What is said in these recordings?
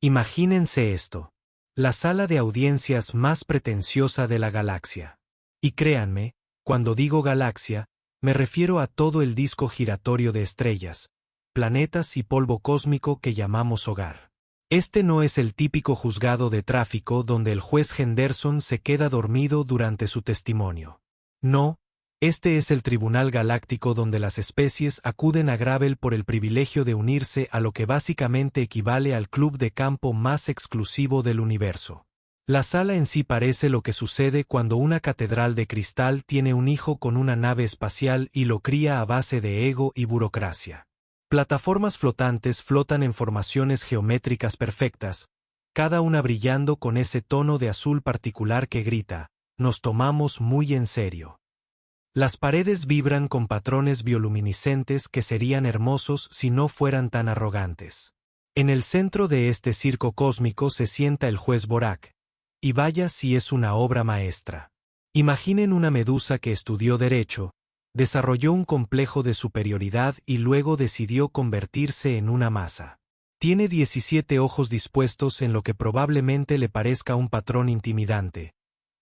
Imagínense esto. La sala de audiencias más pretenciosa de la galaxia. Y créanme, cuando digo galaxia, me refiero a todo el disco giratorio de estrellas, planetas y polvo cósmico que llamamos hogar. Este no es el típico juzgado de tráfico donde el juez Henderson se queda dormido durante su testimonio. No, este es el Tribunal Galáctico donde las especies acuden a Gravel por el privilegio de unirse a lo que básicamente equivale al club de campo más exclusivo del universo. La sala en sí parece lo que sucede cuando una catedral de cristal tiene un hijo con una nave espacial y lo cría a base de ego y burocracia. Plataformas flotantes flotan en formaciones geométricas perfectas, cada una brillando con ese tono de azul particular que grita, nos tomamos muy en serio. Las paredes vibran con patrones bioluminiscentes que serían hermosos si no fueran tan arrogantes. En el centro de este circo cósmico se sienta el juez Borak, y vaya si es una obra maestra. Imaginen una medusa que estudió derecho, desarrolló un complejo de superioridad y luego decidió convertirse en una masa. Tiene 17 ojos dispuestos en lo que probablemente le parezca un patrón intimidante,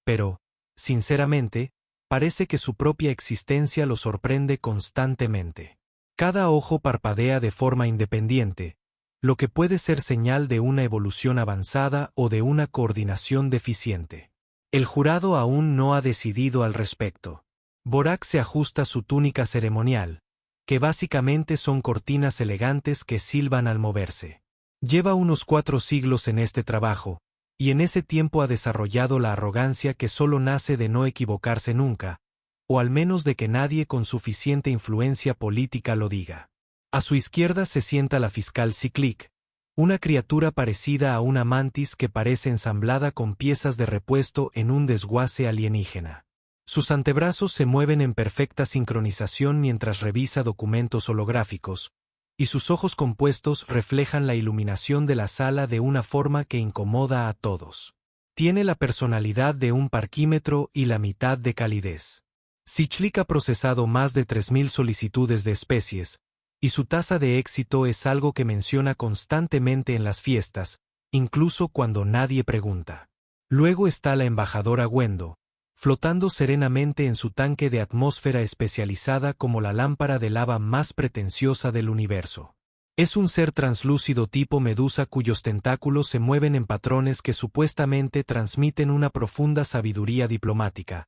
pero, sinceramente, parece que su propia existencia lo sorprende constantemente. Cada ojo parpadea de forma independiente, lo que puede ser señal de una evolución avanzada o de una coordinación deficiente. El jurado aún no ha decidido al respecto. Borak se ajusta su túnica ceremonial, que básicamente son cortinas elegantes que silban al moverse. Lleva unos 4 siglos en este trabajo, y en ese tiempo ha desarrollado la arrogancia que solo nace de no equivocarse nunca, o al menos de que nadie con suficiente influencia política lo diga. A su izquierda se sienta la fiscal Cyclic, una criatura parecida a una mantis que parece ensamblada con piezas de repuesto en un desguace alienígena. Sus antebrazos se mueven en perfecta sincronización mientras revisa documentos holográficos, y sus ojos compuestos reflejan la iluminación de la sala de una forma que incomoda a todos. Tiene la personalidad de un parquímetro y la mitad de calidez. Cyclic ha procesado más de 3000 solicitudes de especies, y su tasa de éxito es algo que menciona constantemente en las fiestas, incluso cuando nadie pregunta. Luego está la embajadora Gwendo, flotando serenamente en su tanque de atmósfera especializada como la lámpara de lava más pretenciosa del universo. Es un ser translúcido tipo medusa cuyos tentáculos se mueven en patrones que supuestamente transmiten una profunda sabiduría diplomática,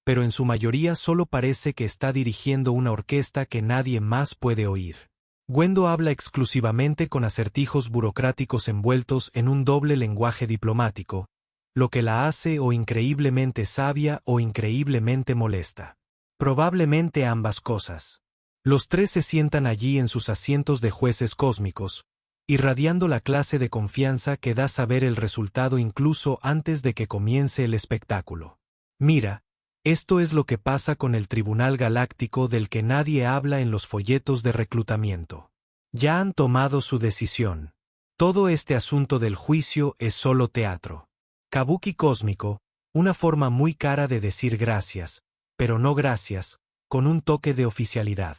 pero en su mayoría solo parece que está dirigiendo una orquesta que nadie más puede oír. Gwendo habla exclusivamente con acertijos burocráticos envueltos en un doble lenguaje diplomático, lo que la hace o increíblemente sabia o increíblemente molesta. Probablemente ambas cosas. Los tres se sientan allí en sus asientos de jueces cósmicos, irradiando la clase de confianza que da saber el resultado incluso antes de que comience el espectáculo. Mira, esto es lo que pasa con el Tribunal Galáctico del que nadie habla en los folletos de reclutamiento. Ya han tomado su decisión. Todo este asunto del juicio es solo teatro. Kabuki cósmico, una forma muy cara de decir gracias, pero no gracias, con un toque de oficialidad.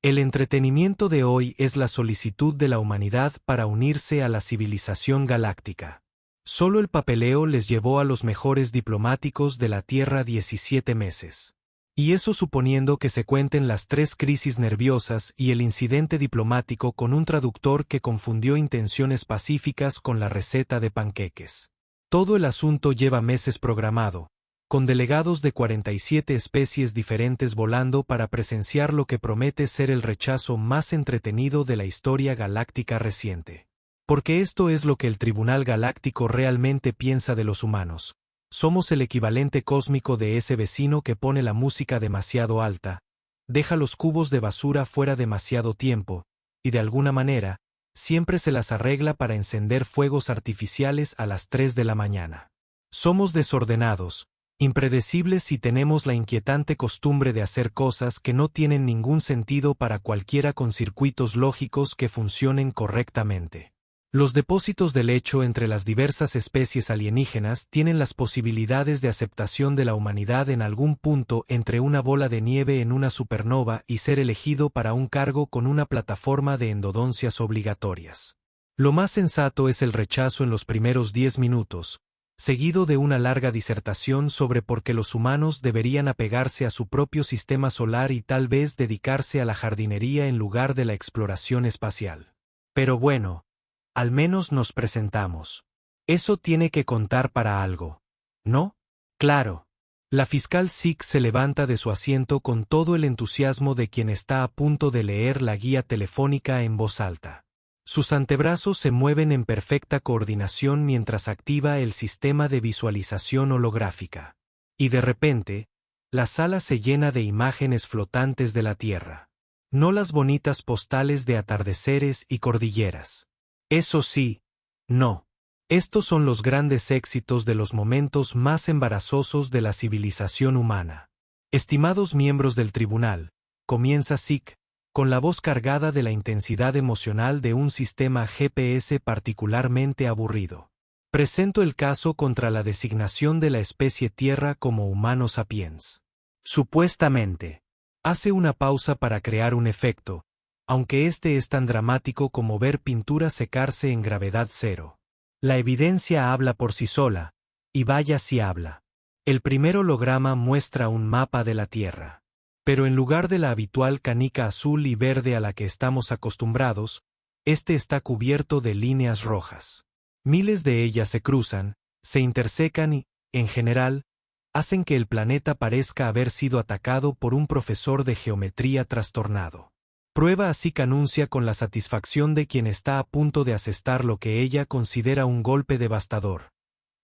El entretenimiento de hoy es la solicitud de la humanidad para unirse a la civilización galáctica. Solo el papeleo les llevó a los mejores diplomáticos de la Tierra 17 meses. Y eso suponiendo que se cuenten las 3 crisis nerviosas y el incidente diplomático con un traductor que confundió intenciones pacíficas con la receta de panqueques. Todo el asunto lleva meses programado, con delegados de 47 especies diferentes volando para presenciar lo que promete ser el rechazo más entretenido de la historia galáctica reciente. Porque esto es lo que el Tribunal Galáctico realmente piensa de los humanos. Somos el equivalente cósmico de ese vecino que pone la música demasiado alta, deja los cubos de basura fuera demasiado tiempo, y de alguna manera, siempre se las arregla para encender fuegos artificiales a las 3 de la mañana. Somos desordenados, impredecibles y tenemos la inquietante costumbre de hacer cosas que no tienen ningún sentido para cualquiera con circuitos lógicos que funcionen correctamente. Los depósitos de lecho entre las diversas especies alienígenas tienen las posibilidades de aceptación de la humanidad en algún punto entre una bola de nieve en una supernova y ser elegido para un cargo con una plataforma de endodoncias obligatorias. Lo más sensato es el rechazo en los primeros 10 minutos, seguido de una larga disertación sobre por qué los humanos deberían apegarse a su propio sistema solar y tal vez dedicarse a la jardinería en lugar de la exploración espacial. Pero bueno, al menos nos presentamos. Eso tiene que contar para algo, ¿no? Claro. La fiscal Sick se levanta de su asiento con todo el entusiasmo de quien está a punto de leer la guía telefónica en voz alta. Sus antebrazos se mueven en perfecta coordinación mientras activa el sistema de visualización holográfica. Y de repente, la sala se llena de imágenes flotantes de la Tierra. No las bonitas postales de atardeceres y cordilleras. Eso sí, no. Estos son los grandes éxitos de los momentos más embarazosos de la civilización humana. Estimados miembros del tribunal, comienza Sick, con la voz cargada de la intensidad emocional de un sistema GPS particularmente aburrido. Presento el caso contra la designación de la especie Tierra como Humano sapiens. Supuestamente. Hace una pausa para crear un efecto, aunque este es tan dramático como ver pintura secarse en gravedad cero. La evidencia habla por sí sola, y vaya si habla. El primer holograma muestra un mapa de la Tierra. Pero en lugar de la habitual canica azul y verde a la que estamos acostumbrados, este está cubierto de líneas rojas. Miles de ellas se cruzan, se intersecan y, en general, hacen que el planeta parezca haber sido atacado por un profesor de geometría trastornado. Prueba así que anuncia con la satisfacción de quien está a punto de asestar lo que ella considera un golpe devastador.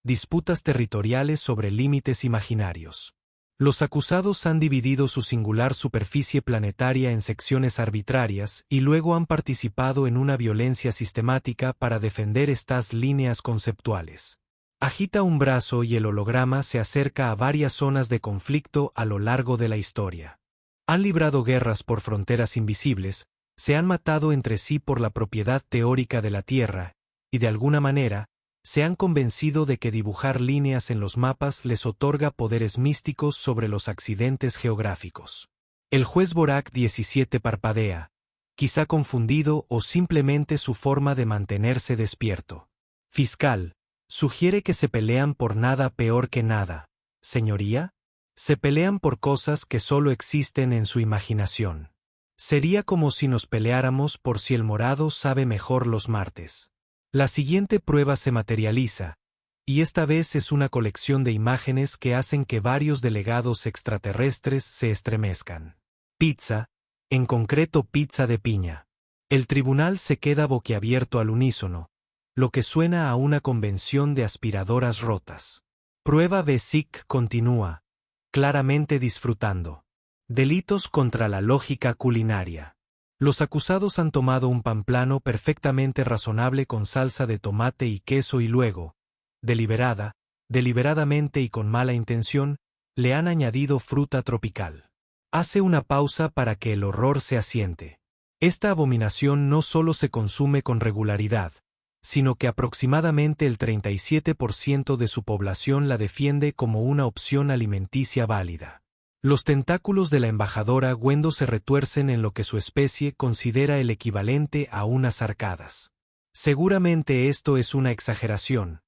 Disputas territoriales sobre límites imaginarios. Los acusados han dividido su singular superficie planetaria en secciones arbitrarias y luego han participado en una violencia sistemática para defender estas líneas conceptuales. Agita un brazo y el holograma se acerca a varias zonas de conflicto a lo largo de la historia. Han librado guerras por fronteras invisibles, se han matado entre sí por la propiedad teórica de la Tierra, y de alguna manera, se han convencido de que dibujar líneas en los mapas les otorga poderes místicos sobre los accidentes geográficos. El juez Borak 17 parpadea, quizá confundido o simplemente su forma de mantenerse despierto. Fiscal, sugiere que se pelean por nada peor que nada. ¿Señoría? Se pelean por cosas que solo existen en su imaginación. Sería como si nos peleáramos por si el morado sabe mejor los martes. La siguiente prueba se materializa, y esta vez es una colección de imágenes que hacen que varios delegados extraterrestres se estremezcan. Pizza, en concreto pizza de piña. El tribunal se queda boquiabierto al unísono, lo que suena a una convención de aspiradoras rotas. Prueba Basic continúa, claramente disfrutando. Delitos contra la lógica culinaria. Los acusados han tomado un pan plano perfectamente razonable con salsa de tomate y queso y luego, deliberadamente y con mala intención, le han añadido fruta tropical. Hace una pausa para que el horror se asiente. Esta abominación no solo se consume con regularidad, sino que aproximadamente el 37% de su población la defiende como una opción alimenticia válida. Los tentáculos de la embajadora Gwendo se retuercen en lo que su especie considera el equivalente a unas arcadas. Seguramente esto es una exageración,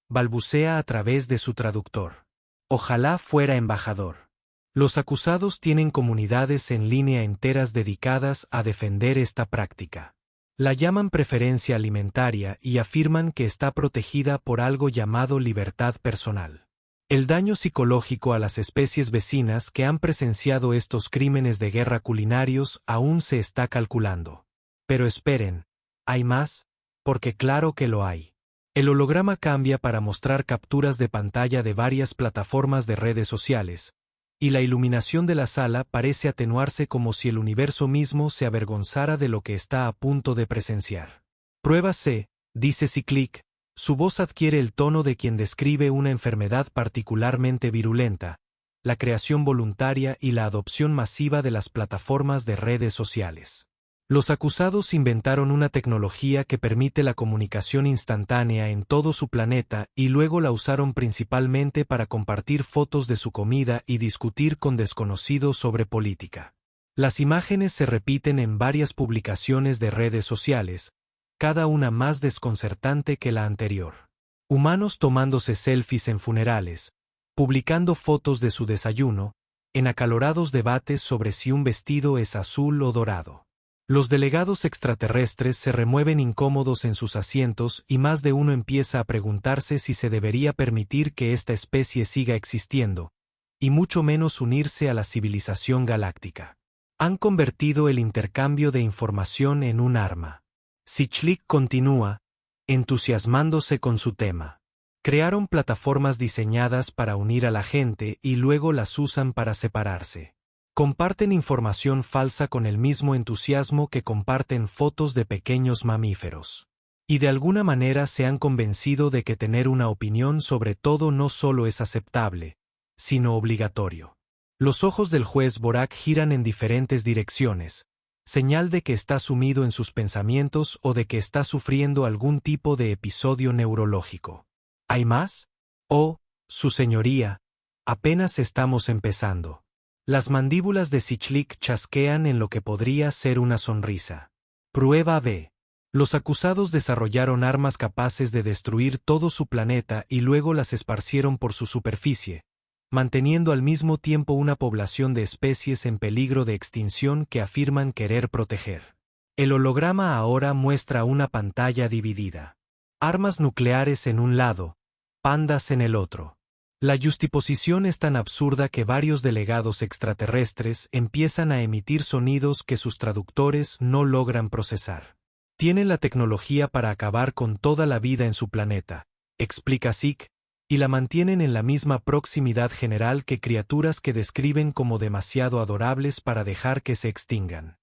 balbucea a través de su traductor. Ojalá fuera embajador. Los acusados tienen comunidades en línea enteras dedicadas a defender esta práctica. La llaman preferencia alimentaria y afirman que está protegida por algo llamado libertad personal. El daño psicológico a las especies vecinas que han presenciado estos crímenes de guerra culinarios aún se está calculando. Pero esperen, ¿hay más? Porque claro que lo hay. El holograma cambia para mostrar capturas de pantalla de varias plataformas de redes sociales, y la iluminación de la sala parece atenuarse como si el universo mismo se avergonzara de lo que está a punto de presenciar. Prueba C, dice Cyclic. Su voz adquiere el tono de quien describe una enfermedad particularmente virulenta, la creación voluntaria y la adopción masiva de las plataformas de redes sociales. Los acusados inventaron una tecnología que permite la comunicación instantánea en todo su planeta y luego la usaron principalmente para compartir fotos de su comida y discutir con desconocidos sobre política. Las imágenes se repiten en varias publicaciones de redes sociales, cada una más desconcertante que la anterior. Humanos tomándose selfies en funerales, publicando fotos de su desayuno, en acalorados debates sobre si un vestido es azul o dorado. Los delegados extraterrestres se remueven incómodos en sus asientos y más de uno empieza a preguntarse si se debería permitir que esta especie siga existiendo, y mucho menos unirse a la civilización galáctica. Han convertido el intercambio de información en un arma. Sichlik continúa, entusiasmándose con su tema. Crearon plataformas diseñadas para unir a la gente y luego las usan para separarse. Comparten información falsa con el mismo entusiasmo que comparten fotos de pequeños mamíferos. Y de alguna manera se han convencido de que tener una opinión sobre todo no solo es aceptable, sino obligatorio. Los ojos del juez Borak giran en diferentes direcciones, señal de que está sumido en sus pensamientos o de que está sufriendo algún tipo de episodio neurológico. ¿Hay más? Oh, su señoría, apenas estamos empezando. Las mandíbulas de Sichlik chasquean en lo que podría ser una sonrisa. Prueba B. Los acusados desarrollaron armas capaces de destruir todo su planeta y luego las esparcieron por su superficie, manteniendo al mismo tiempo una población de especies en peligro de extinción que afirman querer proteger. El holograma ahora muestra una pantalla dividida. Armas nucleares en un lado, pandas en el otro. La yuxtaposición es tan absurda que varios delegados extraterrestres empiezan a emitir sonidos que sus traductores no logran procesar. Tienen la tecnología para acabar con toda la vida en su planeta, explica Sik, y la mantienen en la misma proximidad general que criaturas que describen como demasiado adorables para dejar que se extingan.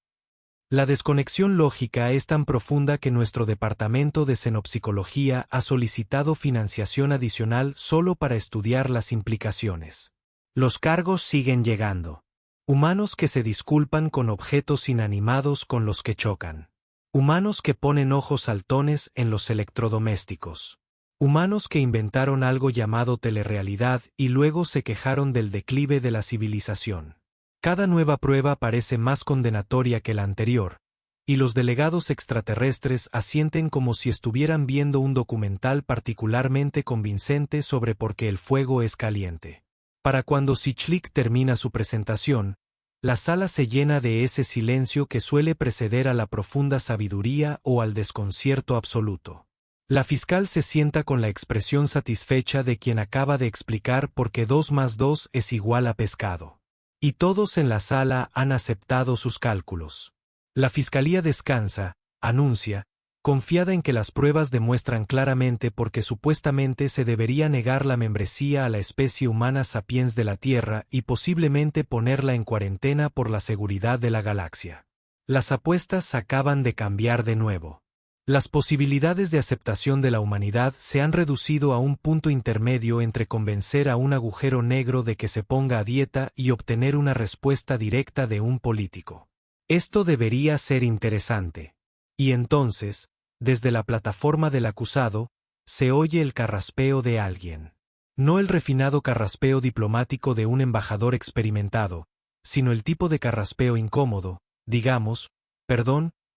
La desconexión lógica es tan profunda que nuestro departamento de xenopsicología ha solicitado financiación adicional solo para estudiar las implicaciones. Los cargos siguen llegando. Humanos que se disculpan con objetos inanimados con los que chocan. Humanos que ponen ojos saltones en los electrodomésticos. Humanos que inventaron algo llamado telerrealidad y luego se quejaron del declive de la civilización. Cada nueva prueba parece más condenatoria que la anterior, y los delegados extraterrestres asienten como si estuvieran viendo un documental particularmente convincente sobre por qué el fuego es caliente. Para cuando Sichlik termina su presentación, la sala se llena de ese silencio que suele preceder a la profunda sabiduría o al desconcierto absoluto. La fiscal se sienta con la expresión satisfecha de quien acaba de explicar por qué 2 más 2 es igual a pescado. Y todos en la sala han aceptado sus cálculos. La fiscalía descansa, anuncia, confiada en que las pruebas demuestran claramente por qué supuestamente se debería negar la membresía a la especie humana sapiens de la Tierra y posiblemente ponerla en cuarentena por la seguridad de la galaxia. Las apuestas acaban de cambiar de nuevo. Las posibilidades de aceptación de la humanidad se han reducido a un punto intermedio entre convencer a un agujero negro de que se ponga a dieta y obtener una respuesta directa de un político. Esto debería ser interesante. Y entonces, desde la plataforma del acusado, se oye el carraspeo de alguien. No el refinado carraspeo diplomático de un embajador experimentado, sino el tipo de carraspeo incómodo, digamos,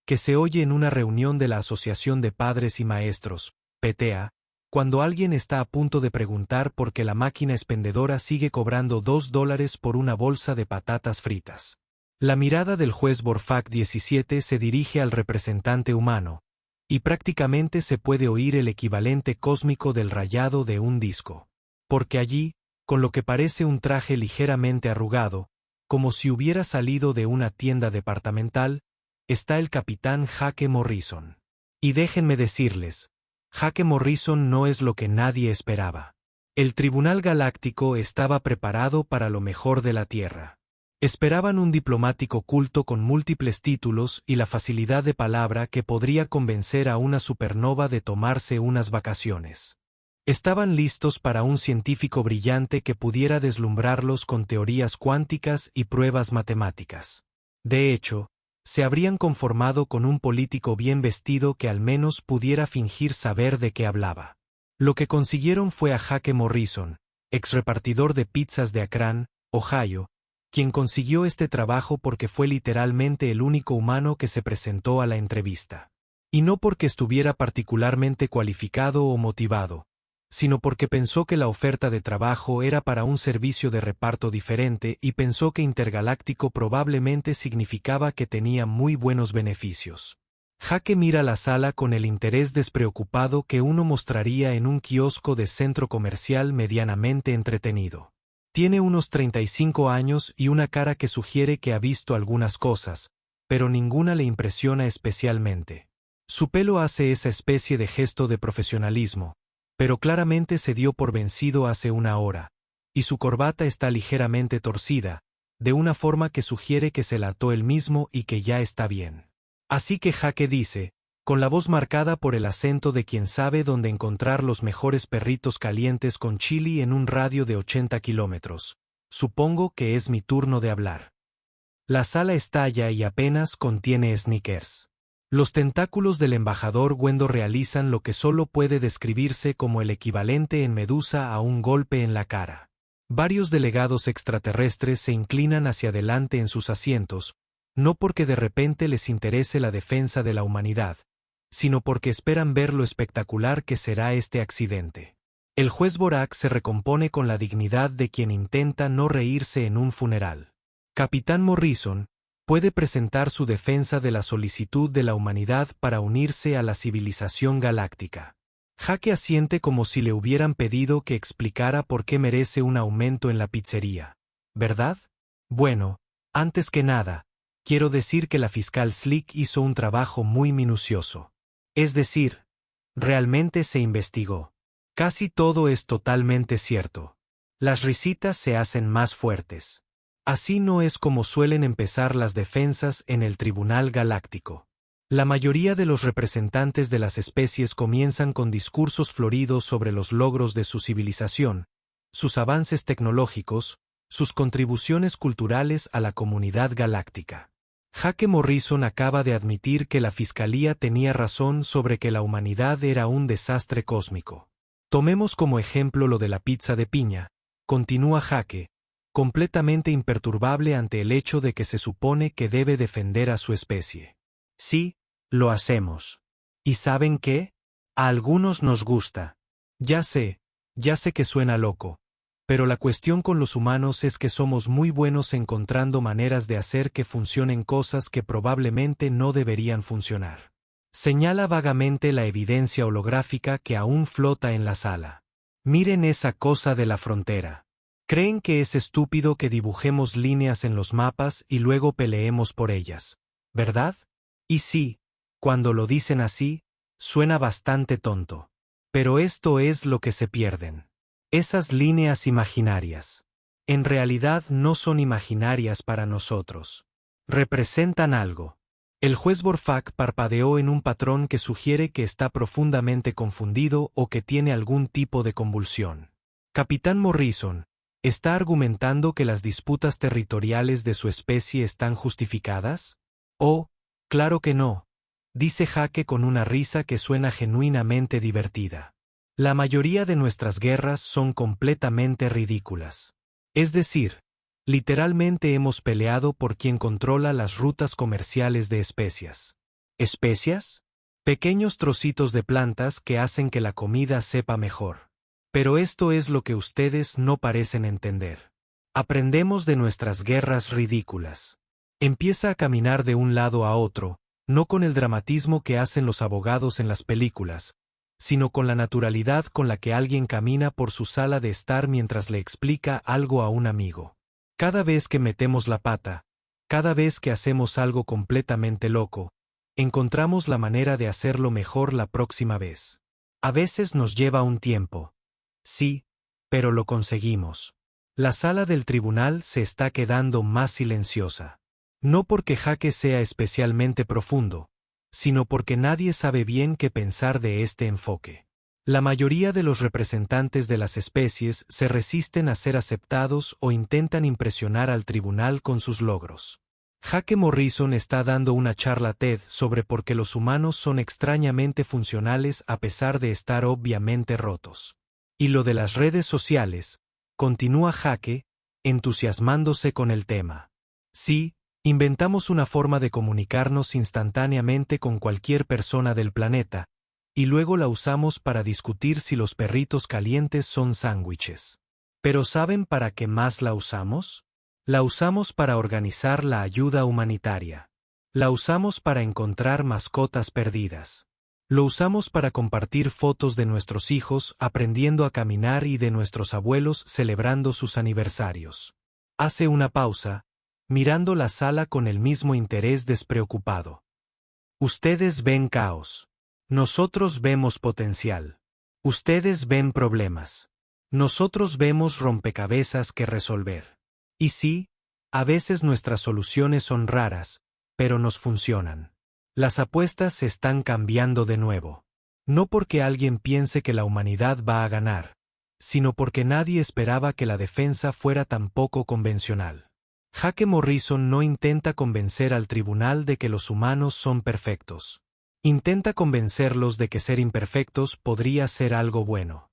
que se oye en una reunión de la Asociación de Padres y Maestros, PTA, cuando alguien está a punto de preguntar por qué la máquina expendedora sigue cobrando $2 por una bolsa de patatas fritas. La mirada del juez Borfak 17 se dirige al representante humano, y prácticamente se puede oír el equivalente cósmico del rayado de un disco. Porque allí, con lo que parece un traje ligeramente arrugado, como si hubiera salido de una tienda departamental, está el capitán Jake Morrison. Y déjenme decirles, Jake Morrison no es lo que nadie esperaba. El Tribunal Galáctico estaba preparado para lo mejor de la Tierra. Esperaban un diplomático culto con múltiples títulos y la facilidad de palabra que podría convencer a una supernova de tomarse unas vacaciones. Estaban listos para un científico brillante que pudiera deslumbrarlos con teorías cuánticas y pruebas matemáticas. De hecho, se habrían conformado con un político bien vestido que al menos pudiera fingir saber de qué hablaba. Lo que consiguieron fue a Jake Morrison, ex repartidor de pizzas de Akron, Ohio, quien consiguió este trabajo porque fue literalmente el único humano que se presentó a la entrevista. Y no porque estuviera particularmente cualificado o motivado, sino porque pensó que la oferta de trabajo era para un servicio de reparto diferente y pensó que intergaláctico probablemente significaba que tenía muy buenos beneficios. Jake mira la sala con el interés despreocupado que uno mostraría en un kiosco de centro comercial medianamente entretenido. Tiene unos 35 años y una cara que sugiere que ha visto algunas cosas, pero ninguna le impresiona especialmente. Su pelo hace esa especie de gesto de profesionalismo, pero claramente se dio por vencido hace una hora, y su corbata está ligeramente torcida, de una forma que sugiere que se la ató él mismo y que ya está bien. Así que Jake dice, con la voz marcada por el acento de quien sabe dónde encontrar los mejores perritos calientes con chili en un radio de 80 kilómetros, supongo que es mi turno de hablar. La sala estalla y apenas contiene Snickers. Los tentáculos del embajador Wendo realizan lo que solo puede describirse como el equivalente en Medusa a un golpe en la cara. Varios delegados extraterrestres se inclinan hacia adelante en sus asientos, no porque de repente les interese la defensa de la humanidad, sino porque esperan ver lo espectacular que será este accidente. El juez Borak se recompone con la dignidad de quien intenta no reírse en un funeral. Capitán Morrison puede presentar su defensa de la solicitud de la humanidad para unirse a la civilización galáctica. Jake asiente como si le hubieran pedido que explicara por qué merece un aumento en la pizzería. ¿Verdad? Bueno, antes que nada, quiero decir que la fiscal Slick hizo un trabajo muy minucioso. Es decir, realmente se investigó. Casi todo es totalmente cierto. Las risitas se hacen más fuertes. Así no es como suelen empezar las defensas en el Tribunal Galáctico. La mayoría de los representantes de las especies comienzan con discursos floridos sobre los logros de su civilización, sus avances tecnológicos, sus contribuciones culturales a la comunidad galáctica. Jake Morrison acaba de admitir que la Fiscalía tenía razón sobre que la humanidad era un desastre cósmico. Tomemos como ejemplo lo de la pizza de piña, continúa Jake, completamente imperturbable ante el hecho de que se supone que debe defender a su especie. Sí, lo hacemos. ¿Y saben qué? A algunos nos gusta. Ya sé que suena loco, pero la cuestión con los humanos es que somos muy buenos encontrando maneras de hacer que funcionen cosas que probablemente no deberían funcionar. Señala vagamente la evidencia holográfica que aún flota en la sala. Miren esa cosa de la frontera. ¿Creen que es estúpido que dibujemos líneas en los mapas y luego peleemos por ellas, verdad? Y sí, cuando lo dicen así, suena bastante tonto. Pero esto es lo que se pierden. Esas líneas imaginarias. En realidad no son imaginarias para nosotros. Representan algo. El juez Borfak parpadeó en un patrón que sugiere que está profundamente confundido o que tiene algún tipo de convulsión. Capitán Morrison, ¿está argumentando que las disputas territoriales de su especie están justificadas? Oh, claro que no, dice Jake con una risa que suena genuinamente divertida. La mayoría de nuestras guerras son completamente ridículas. Es decir, literalmente hemos peleado por quien controla las rutas comerciales de especias. ¿Especias? Pequeños trocitos de plantas que hacen que la comida sepa mejor. Pero esto es lo que ustedes no parecen entender. Aprendemos de nuestras guerras ridículas. Empieza a caminar de un lado a otro, no con el dramatismo que hacen los abogados en las películas, sino con la naturalidad con la que alguien camina por su sala de estar mientras le explica algo a un amigo. Cada vez que metemos la pata, cada vez que hacemos algo completamente loco, encontramos la manera de hacerlo mejor la próxima vez. A veces nos lleva un tiempo. Sí, pero lo conseguimos. La sala del tribunal se está quedando más silenciosa. No porque Jake sea especialmente profundo, sino porque nadie sabe bien qué pensar de este enfoque. La mayoría de los representantes de las especies se resisten a ser aceptados o intentan impresionar al tribunal con sus logros. Jake Morrison está dando una charla TED sobre por qué los humanos son extrañamente funcionales a pesar de estar obviamente rotos. Y lo de las redes sociales, continúa Jake, entusiasmándose con el tema. Sí, Inventamos una forma de comunicarnos instantáneamente con cualquier persona del planeta, y luego la usamos para discutir si los perritos calientes son sándwiches. ¿Pero saben para qué más la usamos? La usamos para organizar la ayuda humanitaria. La usamos para encontrar mascotas perdidas. Lo usamos para compartir fotos de nuestros hijos aprendiendo a caminar y de nuestros abuelos celebrando sus aniversarios. Hace una pausa, mirando la sala con el mismo interés despreocupado. Ustedes ven caos. Nosotros vemos potencial. Ustedes ven problemas. Nosotros vemos rompecabezas que resolver. Y sí, a veces nuestras soluciones son raras, pero nos funcionan. Las apuestas se están cambiando de nuevo. No porque alguien piense que la humanidad va a ganar, sino porque nadie esperaba que la defensa fuera tan poco convencional. Jake Morrison no intenta convencer al tribunal de que los humanos son perfectos. Intenta convencerlos de que ser imperfectos podría ser algo bueno.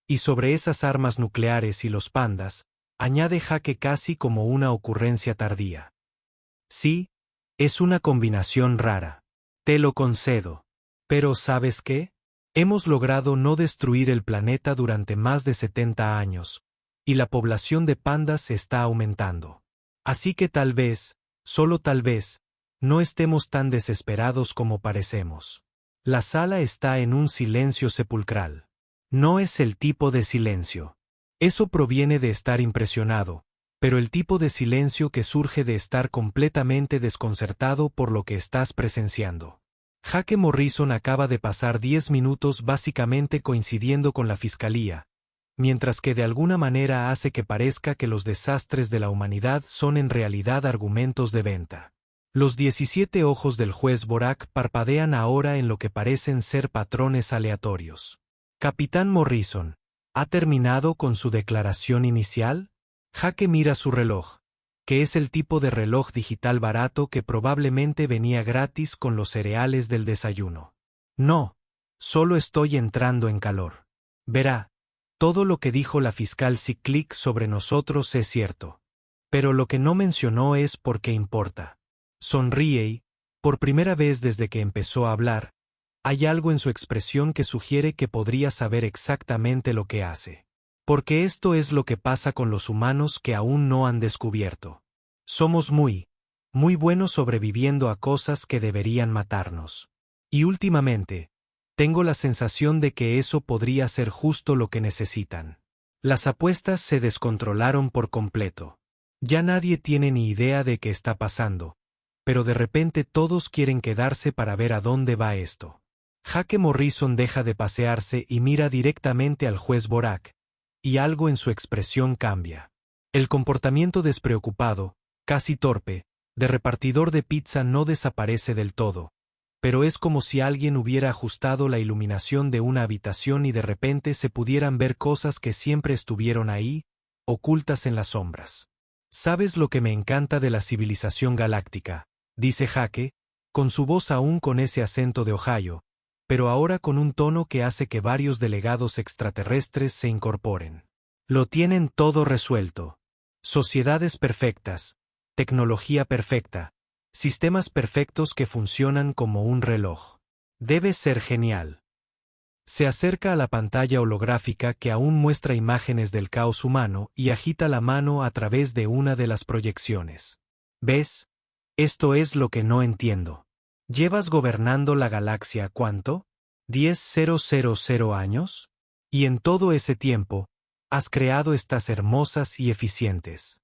Y sobre esas armas nucleares y los pandas, añade Jake casi como una ocurrencia tardía. Sí, es una combinación rara. Te lo concedo. Pero ¿sabes qué? Hemos logrado no destruir el planeta durante más de 70 años, y la población de pandas está aumentando. Así que tal vez, solo tal vez, no estemos tan desesperados como parecemos. La sala está en un silencio sepulcral. No es el tipo de silencio. Eso proviene de estar impresionado, pero el tipo de silencio que surge de estar completamente desconcertado por lo que estás presenciando. Jake Morrison acaba de pasar 10 minutos básicamente coincidiendo con la fiscalía, mientras que de alguna manera hace que parezca que los desastres de la humanidad son en realidad argumentos de venta. Los 17 ojos del juez Borak parpadean ahora en lo que parecen ser patrones aleatorios. Capitán Morrison, ¿ha terminado con su declaración inicial? Jake mira su reloj, que es el tipo de reloj digital barato que probablemente venía gratis con los cereales del desayuno. No, solo estoy entrando en calor. Verá, todo lo que dijo la fiscal Siklik sobre nosotros es cierto. Pero lo que no mencionó es por qué importa. Sonríe y, por primera vez desde que empezó a hablar, hay algo en su expresión que sugiere que podría saber exactamente lo que hace. Porque esto es lo que pasa con los humanos que aún no han descubierto. Somos muy buenos sobreviviendo a cosas que deberían matarnos. Y últimamente, tengo la sensación de que eso podría ser justo lo que necesitan. Las apuestas se descontrolaron por completo. Ya nadie tiene ni idea de qué está pasando, pero de repente todos quieren quedarse para ver a dónde va esto. Jake Morrison deja de pasearse y mira directamente al juez Borak, y algo en su expresión cambia. El comportamiento despreocupado, casi torpe, de repartidor de pizza no desaparece del todo, pero es como si alguien hubiera ajustado la iluminación de una habitación y de repente se pudieran ver cosas que siempre estuvieron ahí, ocultas en las sombras. ¿Sabes lo que me encanta de la civilización galáctica?, dice Jake, con su voz aún con ese acento de Ohio, pero ahora con un tono que hace que varios delegados extraterrestres se incorporen. Lo tienen todo resuelto. Sociedades perfectas, tecnología perfecta, sistemas perfectos que funcionan como un reloj. Debe ser genial. Se acerca a la pantalla holográfica que aún muestra imágenes del caos humano y agita la mano a través de una de las proyecciones. ¿Ves? Esto es lo que no entiendo. ¿Llevas gobernando la galaxia cuánto? ¿10,000 años? Y en todo ese tiempo, has creado estas hermosas y eficientes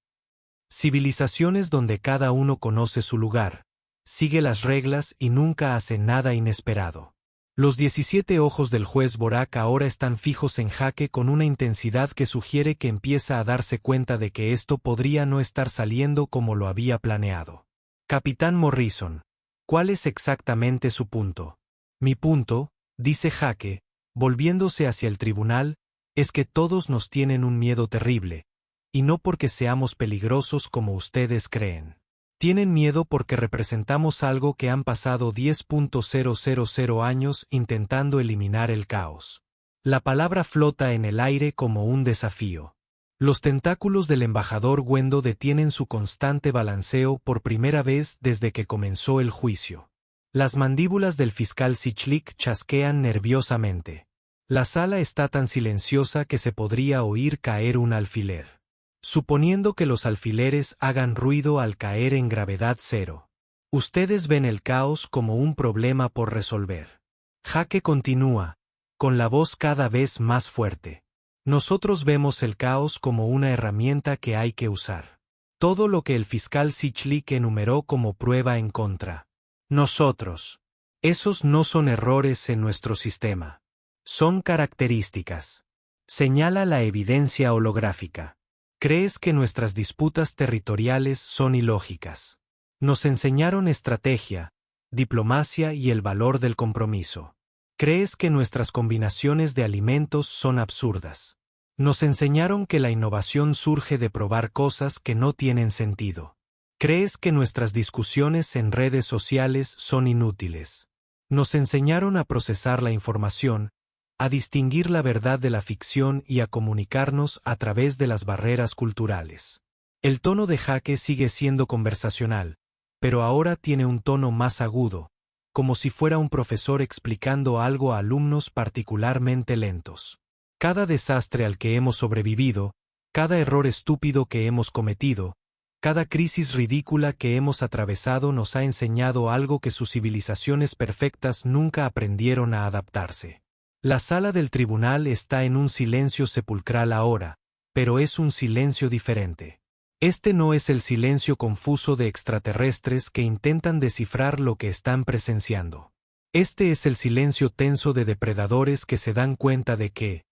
civilizaciones donde cada uno conoce su lugar, sigue las reglas y nunca hace nada inesperado. Los 17 ojos del juez Borak ahora están fijos en Jake con una intensidad que sugiere que empieza a darse cuenta de que esto podría no estar saliendo como lo había planeado. Capitán Morrison, ¿cuál es exactamente su punto? Mi punto, dice Jake, volviéndose hacia el tribunal, es que todos nos tienen un miedo terrible, y no porque seamos peligrosos como ustedes creen. Tienen miedo porque representamos algo que han pasado 10,000 años intentando eliminar el caos. La palabra flota en el aire como un desafío. Los tentáculos del embajador Gwendo detienen su constante balanceo por primera vez desde que comenzó el juicio. Las mandíbulas del fiscal Sichlik chasquean nerviosamente. La sala está tan silenciosa que se podría oír caer un alfiler. Suponiendo que los alfileres hagan ruido al caer en gravedad cero. Ustedes ven el caos como un problema por resolver. Jake continúa, con la voz cada vez más fuerte. Nosotros vemos el caos como una herramienta que hay que usar. Todo lo que el fiscal Sichlik enumeró como prueba en contra. Nosotros. Esos no son errores en nuestro sistema. Son características. Señala la evidencia holográfica. ¿Crees que nuestras disputas territoriales son ilógicas? Nos enseñaron estrategia, diplomacia y el valor del compromiso. ¿Crees que nuestras combinaciones de alimentos son absurdas? Nos enseñaron que la innovación surge de probar cosas que no tienen sentido. ¿Crees que nuestras discusiones en redes sociales son inútiles? Nos enseñaron a procesar la información, a distinguir la verdad de la ficción y a comunicarnos a través de las barreras culturales. El tono de Jake sigue siendo conversacional, pero ahora tiene un tono más agudo, como si fuera un profesor explicando algo a alumnos particularmente lentos. Cada desastre al que hemos sobrevivido, cada error estúpido que hemos cometido, cada crisis ridícula que hemos atravesado nos ha enseñado algo que sus civilizaciones perfectas nunca aprendieron a adaptarse. La sala del tribunal está en un silencio sepulcral ahora, pero es un silencio diferente. Este no es el silencio confuso de extraterrestres que intentan descifrar lo que están presenciando. Este es el silencio tenso de depredadores que se dan cuenta de que,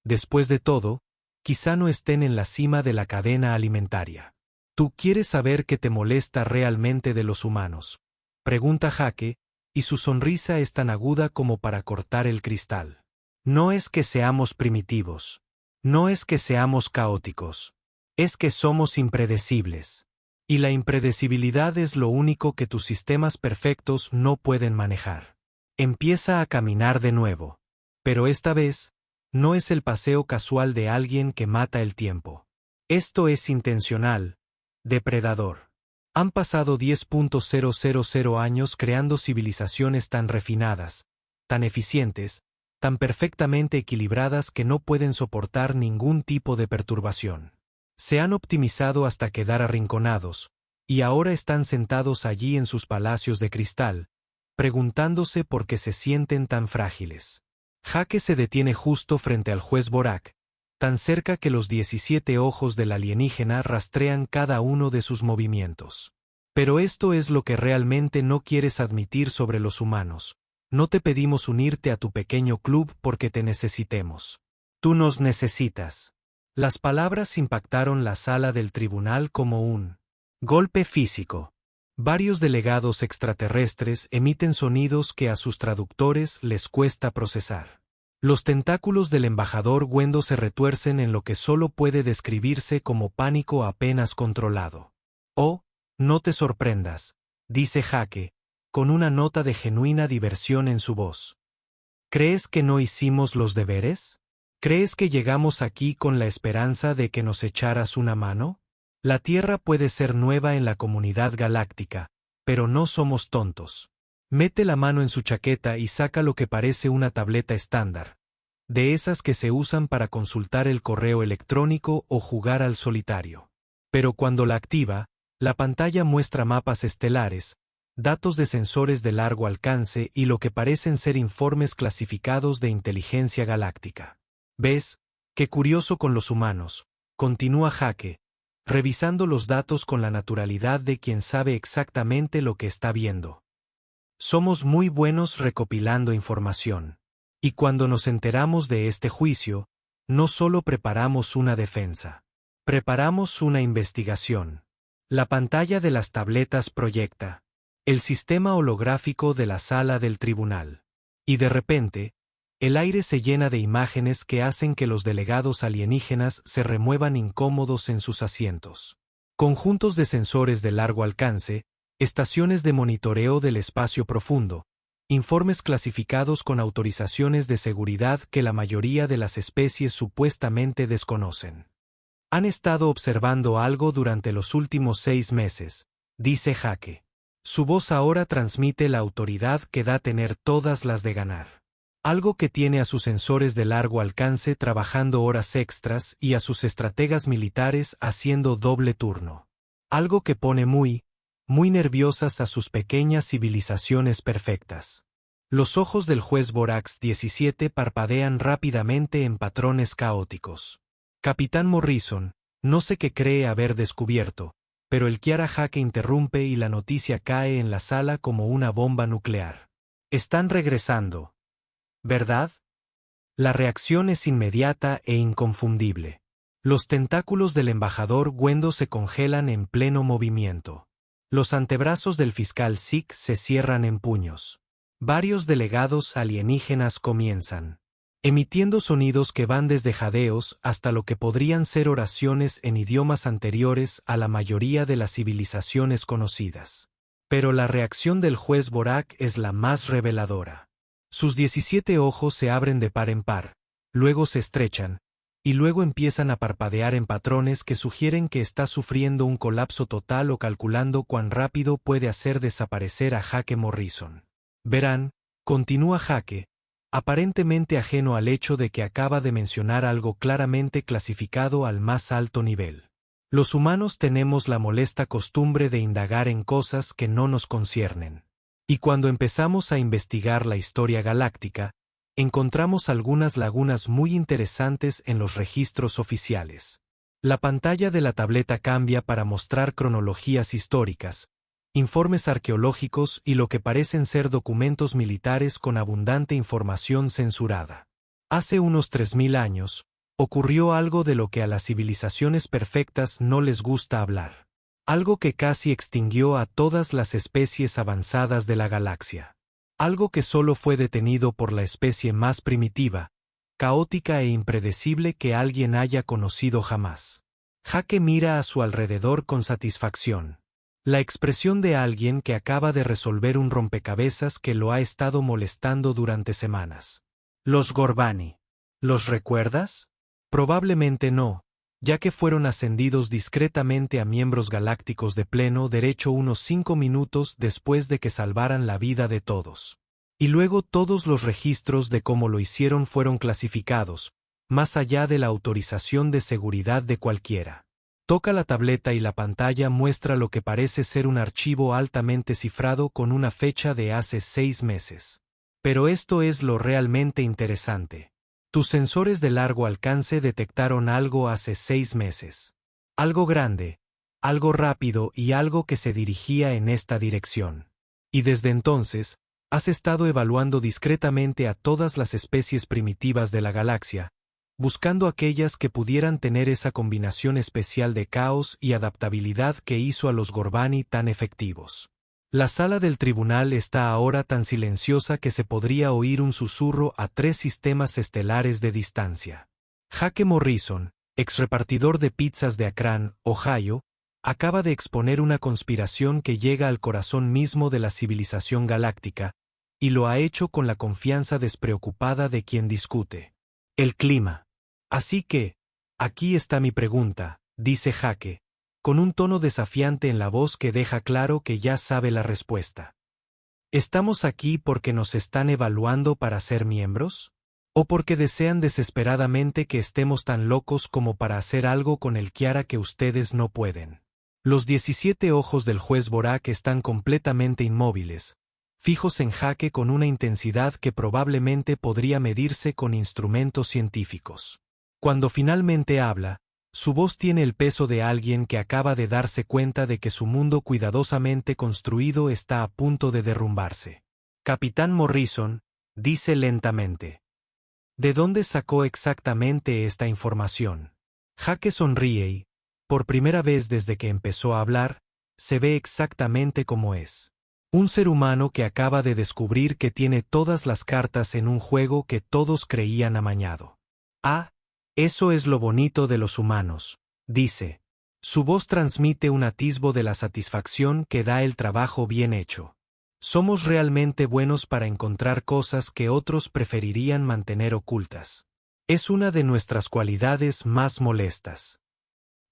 después de todo, quizá no estén en la cima de la cadena alimentaria. ¿Tú quieres saber qué te molesta realmente de los humanos?, pregunta Jake, y su sonrisa es tan aguda como para cortar el cristal. No es que seamos primitivos. No es que seamos caóticos. Es que somos impredecibles. Y la impredecibilidad es lo único que tus sistemas perfectos no pueden manejar. Empieza a caminar de nuevo. Pero esta vez, no es el paseo casual de alguien que mata el tiempo. Esto es intencional, depredador. Han pasado 10.000 años creando civilizaciones tan refinadas, tan eficientes, tan perfectamente equilibradas que no pueden soportar ningún tipo de perturbación. Se han optimizado hasta quedar arrinconados, y ahora están sentados allí en sus palacios de cristal, preguntándose por qué se sienten tan frágiles. Jake se detiene justo frente al juez Borak, tan cerca que los 17 ojos del alienígena rastrean cada uno de sus movimientos. Pero esto es lo que realmente no quieres admitir sobre los humanos. No te pedimos unirte a tu pequeño club porque te necesitemos. Tú nos necesitas. Las palabras impactaron la sala del tribunal como un golpe físico. Varios delegados extraterrestres emiten sonidos que a sus traductores les cuesta procesar. Los tentáculos del embajador Gwendo se retuercen en lo que solo puede describirse como pánico apenas controlado. Oh, no te sorprendas, dice Jake, con una nota de genuina diversión en su voz. ¿Crees que no hicimos los deberes? ¿Crees que llegamos aquí con la esperanza de que nos echaras una mano? La Tierra puede ser nueva en la comunidad galáctica, pero no somos tontos. Mete la mano en su chaqueta y saca lo que parece una tableta estándar, de esas que se usan para consultar el correo electrónico o jugar al solitario. Pero cuando la activa, la pantalla muestra mapas estelares, datos de sensores de largo alcance y lo que parecen ser informes clasificados de inteligencia galáctica. ¿Ves? Qué curioso con los humanos, continúa Jake, revisando los datos con la naturalidad de quien sabe exactamente lo que está viendo. Somos muy buenos recopilando información. Y cuando nos enteramos de este juicio, no solo preparamos una defensa. Preparamos una investigación. La pantalla de las tabletas proyecta el sistema holográfico de la sala del tribunal. Y de repente, el aire se llena de imágenes que hacen que los delegados alienígenas se remuevan incómodos en sus asientos. Conjuntos de sensores de largo alcance, estaciones de monitoreo del espacio profundo, informes clasificados con autorizaciones de seguridad que la mayoría de las especies supuestamente desconocen. Han estado observando algo durante los últimos 6 meses, dice Jake. Su voz ahora transmite la autoridad que da tener todas las de ganar. Algo que tiene a sus sensores de largo alcance trabajando horas extras y a sus estrategas militares haciendo doble turno. Algo que pone muy nerviosas a sus pequeñas civilizaciones perfectas. Los ojos del juez Borax 17 parpadean rápidamente en patrones caóticos. Capitán Morrison, no sé qué cree haber descubierto, pero el Kiara Jake interrumpe y la noticia cae en la sala como una bomba nuclear. Están regresando. ¿Verdad? La reacción es inmediata e inconfundible. Los tentáculos del embajador Gwendo se congelan en pleno movimiento. Los antebrazos del fiscal Sik se cierran en puños. Varios delegados alienígenas comienzan, emitiendo sonidos que van desde jadeos hasta lo que podrían ser oraciones en idiomas anteriores a la mayoría de las civilizaciones conocidas. Pero la reacción del juez Borak es la más reveladora. Sus 17 ojos se abren de par en par, luego se estrechan, y luego empiezan a parpadear en patrones que sugieren que está sufriendo un colapso total o calculando cuán rápido puede hacer desaparecer a Jake Morrison. Verán, continúa Jake, aparentemente ajeno al hecho de que acaba de mencionar algo claramente clasificado al más alto nivel. Los humanos tenemos la molesta costumbre de indagar en cosas que no nos conciernen. Y cuando empezamos a investigar la historia galáctica, encontramos algunas lagunas muy interesantes en los registros oficiales. La pantalla de la tableta cambia para mostrar cronologías históricas, informes arqueológicos y lo que parecen ser documentos militares con abundante información censurada. Hace unos 3000 años, ocurrió algo de lo que a las civilizaciones perfectas no les gusta hablar. Algo que casi extinguió a todas las especies avanzadas de la galaxia. Algo que solo fue detenido por la especie más primitiva, caótica e impredecible que alguien haya conocido jamás. Jake mira a su alrededor con satisfacción. La expresión de alguien que acaba de resolver un rompecabezas que lo ha estado molestando durante semanas. Los Gorbani. ¿Los recuerdas? Probablemente no, ya que fueron ascendidos discretamente a miembros galácticos de pleno derecho unos 5 minutos después de que salvaran la vida de todos. Y luego todos los registros de cómo lo hicieron fueron clasificados, más allá de la autorización de seguridad de cualquiera. Toca la tableta y la pantalla muestra lo que parece ser un archivo altamente cifrado con una fecha de hace 6 meses. Pero esto es lo realmente interesante. Tus sensores de largo alcance detectaron algo hace 6 meses. Algo grande, algo rápido y algo que se dirigía en esta dirección. Y desde entonces, has estado evaluando discretamente a todas las especies primitivas de la galaxia, buscando aquellas que pudieran tener esa combinación especial de caos y adaptabilidad que hizo a los Gorbani tan efectivos. La sala del tribunal está ahora tan silenciosa que se podría oír un susurro a 3 sistemas estelares de distancia. Jake Morrison, ex repartidor de pizzas de Akron, Ohio, acaba de exponer una conspiración que llega al corazón mismo de la civilización galáctica, y lo ha hecho con la confianza despreocupada de quien discute. El clima. Así que, aquí está mi pregunta, dice Jake, con un tono desafiante en la voz que deja claro que ya sabe la respuesta. ¿Estamos aquí porque nos están evaluando para ser miembros? ¿O porque desean desesperadamente que estemos tan locos como para hacer algo con el Kiara que ustedes no pueden? Los 17 ojos del juez Borak están completamente inmóviles, fijos en Jake con una intensidad que probablemente podría medirse con instrumentos científicos. Cuando finalmente habla, su voz tiene el peso de alguien que acaba de darse cuenta de que su mundo cuidadosamente construido está a punto de derrumbarse. Capitán Morrison, dice lentamente. ¿De dónde sacó exactamente esta información? Jake sonríe y, por primera vez desde que empezó a hablar, se ve exactamente como es. Un ser humano que acaba de descubrir que tiene todas las cartas en un juego que todos creían amañado. Ah, eso es lo bonito de los humanos, dice. Su voz transmite un atisbo de la satisfacción que da el trabajo bien hecho. Somos realmente buenos para encontrar cosas que otros preferirían mantener ocultas. Es una de nuestras cualidades más molestas.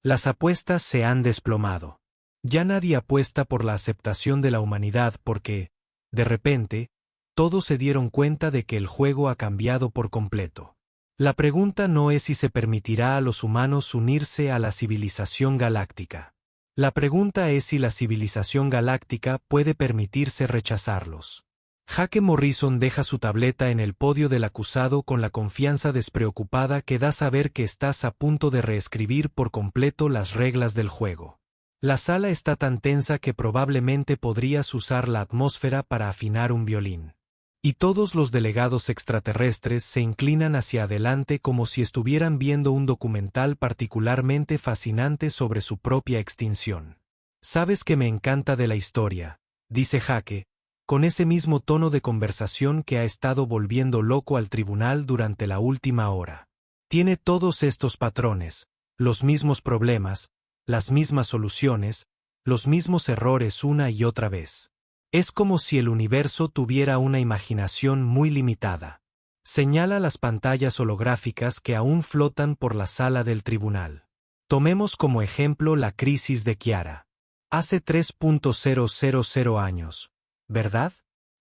Las apuestas se han desplomado. Ya nadie apuesta por la aceptación de la humanidad porque, de repente, todos se dieron cuenta de que el juego ha cambiado por completo. La pregunta no es si se permitirá a los humanos unirse a la civilización galáctica. La pregunta es si la civilización galáctica puede permitirse rechazarlos. Jake Morrison deja su tableta en el podio del acusado con la confianza despreocupada que da saber que estás a punto de reescribir por completo las reglas del juego. La sala está tan tensa que probablemente podrías usar la atmósfera para afinar un violín. Y todos los delegados extraterrestres se inclinan hacia adelante como si estuvieran viendo un documental particularmente fascinante sobre su propia extinción. «Sabes que me encanta de la historia», dice Jake, con ese mismo tono de conversación que ha estado volviendo loco al tribunal durante la última hora. Tiene todos estos patrones, los mismos problemas, las mismas soluciones, los mismos errores una y otra vez. Es como si el universo tuviera una imaginación muy limitada. Señala las pantallas holográficas que aún flotan por la sala del tribunal. Tomemos como ejemplo la crisis de Kiara. Hace 3.000 años, ¿verdad?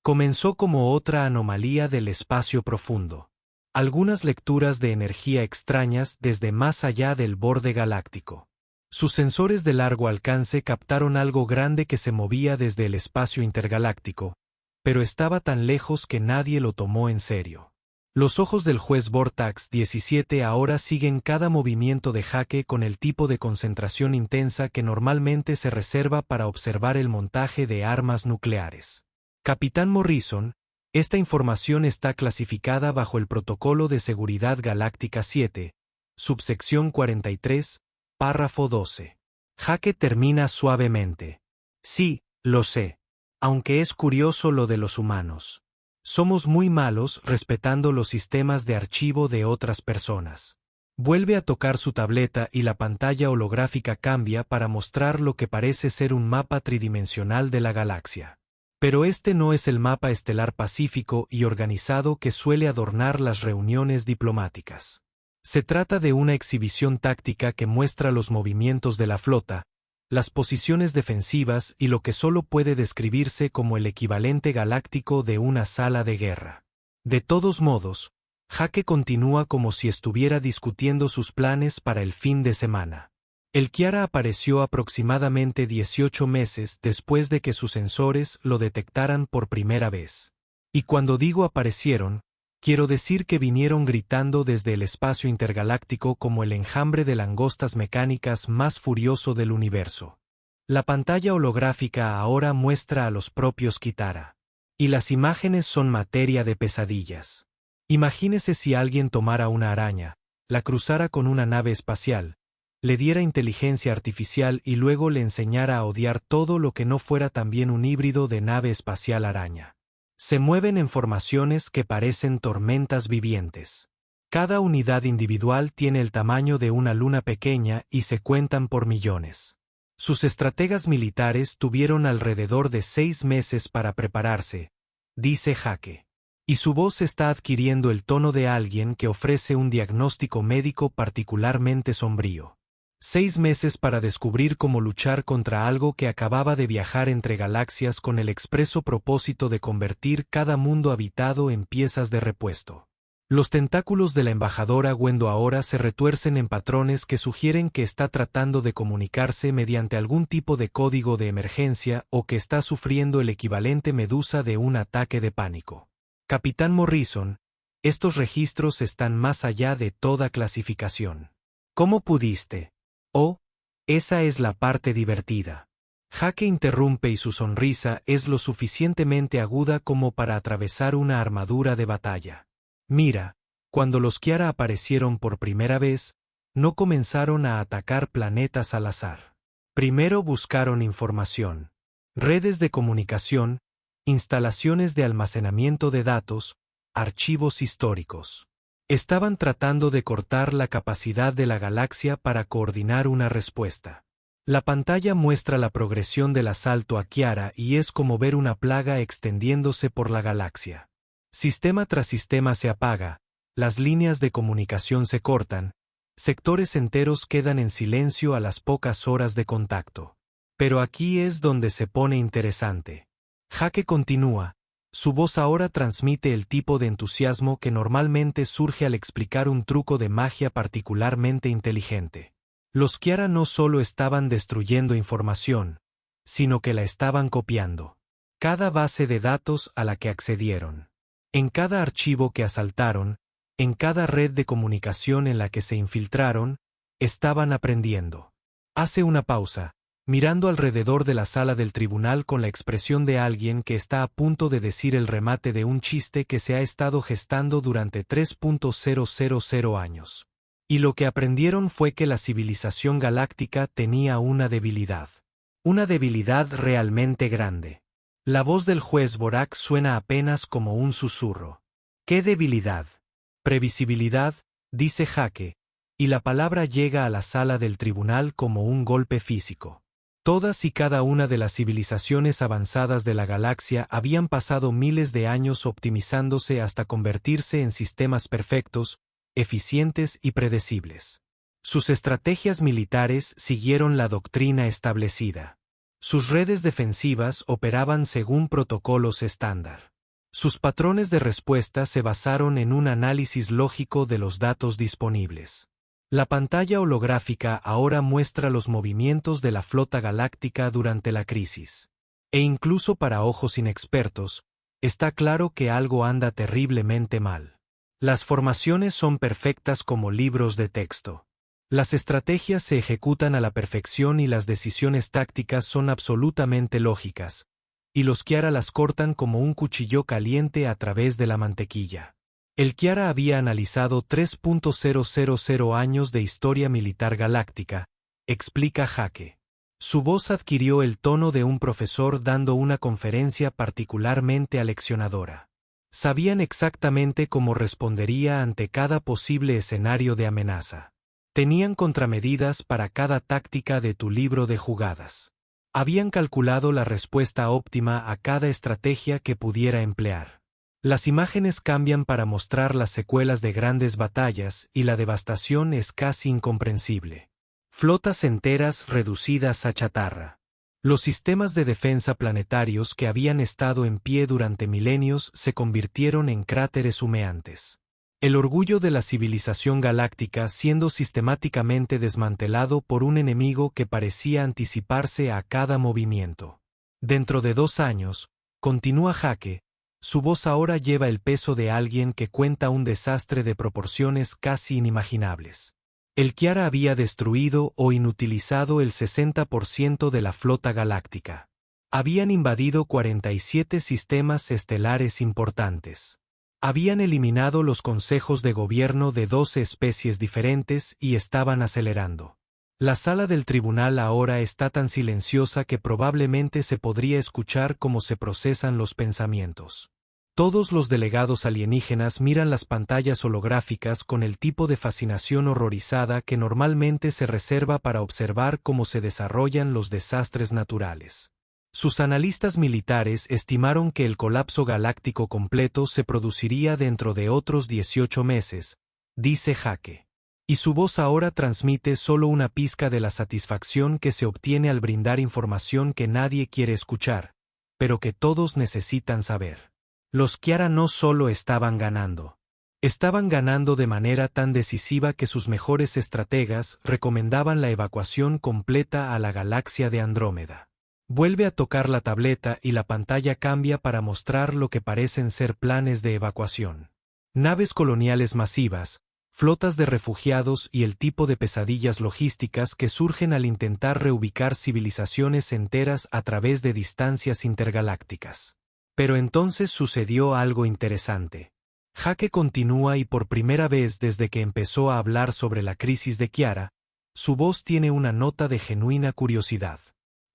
Comenzó como otra anomalía del espacio profundo. Algunas lecturas de energía extrañas desde más allá del borde galáctico. Sus sensores de largo alcance captaron algo grande que se movía desde el espacio intergaláctico, pero estaba tan lejos que nadie lo tomó en serio. Los ojos del juez Vortax 17 ahora siguen cada movimiento de Jake con el tipo de concentración intensa que normalmente se reserva para observar el montaje de armas nucleares. Capitán Morrison, esta información está clasificada bajo el Protocolo de Seguridad Galáctica 7, subsección 43, párrafo 12. Jake termina suavemente. Sí, lo sé. Aunque es curioso lo de los humanos. Somos muy malos respetando los sistemas de archivo de otras personas. Vuelve a tocar su tableta y la pantalla holográfica cambia para mostrar lo que parece ser un mapa tridimensional de la galaxia. Pero este no es el mapa estelar pacífico y organizado que suele adornar las reuniones diplomáticas. Se trata de una exhibición táctica que muestra los movimientos de la flota, las posiciones defensivas y lo que solo puede describirse como el equivalente galáctico de una sala de guerra. De todos modos, Jake continúa como si estuviera discutiendo sus planes para el fin de semana. El Kiara apareció aproximadamente 18 meses después de que sus sensores lo detectaran por primera vez. Y cuando digo aparecieron, quiero decir que vinieron gritando desde el espacio intergaláctico como el enjambre de langostas mecánicas más furioso del universo. La pantalla holográfica ahora muestra a los propios Kitara. Y las imágenes son materia de pesadillas. Imagínese si alguien tomara una araña, la cruzara con una nave espacial, le diera inteligencia artificial y luego le enseñara a odiar todo lo que no fuera también un híbrido de nave espacial araña. Se mueven en formaciones que parecen tormentas vivientes. Cada unidad individual tiene el tamaño de una luna pequeña y se cuentan por millones. Sus estrategas militares tuvieron alrededor de 6 meses para prepararse, dice Jake. Y su voz está adquiriendo el tono de alguien que ofrece un diagnóstico médico particularmente sombrío. 6 meses para descubrir cómo luchar contra algo que acababa de viajar entre galaxias con el expreso propósito de convertir cada mundo habitado en piezas de repuesto. Los tentáculos de la embajadora Gwendo ahora se retuercen en patrones que sugieren que está tratando de comunicarse mediante algún tipo de código de emergencia o que está sufriendo el equivalente medusa de un ataque de pánico. Capitán Morrison, estos registros están más allá de toda clasificación. ¿Cómo pudiste? Oh, esa es la parte divertida. Jake interrumpe y su sonrisa es lo suficientemente aguda como para atravesar una armadura de batalla. Mira, cuando los Kiara aparecieron por primera vez, no comenzaron a atacar planetas al azar. Primero buscaron información, redes de comunicación, instalaciones de almacenamiento de datos, archivos históricos. Estaban tratando de cortar la capacidad de la galaxia para coordinar una respuesta. La pantalla muestra la progresión del asalto a Kiara y es como ver una plaga extendiéndose por la galaxia. Sistema tras sistema se apaga, las líneas de comunicación se cortan, Sectores enteros quedan en silencio a las pocas horas de contacto. Pero aquí es donde se pone interesante. Jake continúa. Su voz ahora transmite el tipo de entusiasmo que normalmente surge al explicar un truco de magia particularmente inteligente. Los Kiara no solo estaban destruyendo información, sino que la estaban copiando. Cada base de datos a la que accedieron. En cada archivo que asaltaron, en cada red de comunicación en la que se infiltraron, estaban aprendiendo. Hace una pausa, mirando alrededor de la sala del tribunal con la expresión de alguien que está a punto de decir el remate de un chiste que se ha estado gestando durante 3.000 años. Y lo que aprendieron fue que la civilización galáctica tenía una debilidad. Una debilidad realmente grande. La voz del juez Borak suena apenas como un susurro. ¿Qué debilidad? Previsibilidad, dice Jake, y la palabra llega a la sala del tribunal como un golpe físico. Todas y cada una de las civilizaciones avanzadas de la galaxia habían pasado miles de años optimizándose hasta convertirse en sistemas perfectos, eficientes y predecibles. Sus estrategias militares siguieron la doctrina establecida. Sus redes defensivas operaban según protocolos estándar. Sus patrones de respuesta se basaron en un análisis lógico de los datos disponibles. La pantalla holográfica ahora muestra los movimientos de la flota galáctica durante la crisis. E incluso para ojos inexpertos, está claro que algo anda terriblemente mal. Las formaciones son perfectas como libros de texto. Las estrategias se ejecutan a la perfección y las decisiones tácticas son absolutamente lógicas, y los Kiara las cortan como un cuchillo caliente a través de la mantequilla. El Kiara había analizado 3.000 años de historia militar galáctica, explica Jake. Su voz adquirió el tono de un profesor dando una conferencia particularmente aleccionadora. Sabían exactamente cómo respondería ante cada posible escenario de amenaza. Tenían contramedidas para cada táctica de tu libro de jugadas. Habían calculado la respuesta óptima a cada estrategia que pudiera emplear. Las imágenes cambian para mostrar las secuelas de grandes batallas y la devastación es casi incomprensible. Flotas enteras reducidas a chatarra. Los sistemas de defensa planetarios que habían estado en pie durante milenios se convirtieron en cráteres humeantes. El orgullo de la civilización galáctica siendo sistemáticamente desmantelado por un enemigo que parecía anticiparse a cada movimiento. Dentro de 2 años, continúa Jake, su voz ahora lleva el peso de alguien que cuenta un desastre de proporciones casi inimaginables. El Kiara había destruido o inutilizado el 60% de la flota galáctica. Habían invadido 47 sistemas estelares importantes. Habían eliminado los consejos de gobierno de 12 especies diferentes y estaban acelerando. La sala del tribunal ahora está tan silenciosa que probablemente se podría escuchar cómo se procesan los pensamientos. Todos los delegados alienígenas miran las pantallas holográficas con el tipo de fascinación horrorizada que normalmente se reserva para observar cómo se desarrollan los desastres naturales. Sus analistas militares estimaron que el colapso galáctico completo se produciría dentro de otros 18 meses, dice Jake. Y su voz ahora transmite solo una pizca de la satisfacción que se obtiene al brindar información que nadie quiere escuchar, pero que todos necesitan saber. Los Kiara no solo estaban ganando de manera tan decisiva que sus mejores estrategas recomendaban la evacuación completa a la galaxia de Andrómeda. Vuelve a tocar la tableta y la pantalla cambia para mostrar lo que parecen ser planes de evacuación. Naves coloniales masivas, flotas de refugiados y el tipo de pesadillas logísticas que surgen al intentar reubicar civilizaciones enteras a través de distancias intergalácticas. Pero entonces sucedió algo interesante. Jake continúa y por primera vez desde que empezó a hablar sobre la crisis de Kiara, su voz tiene una nota de genuina curiosidad.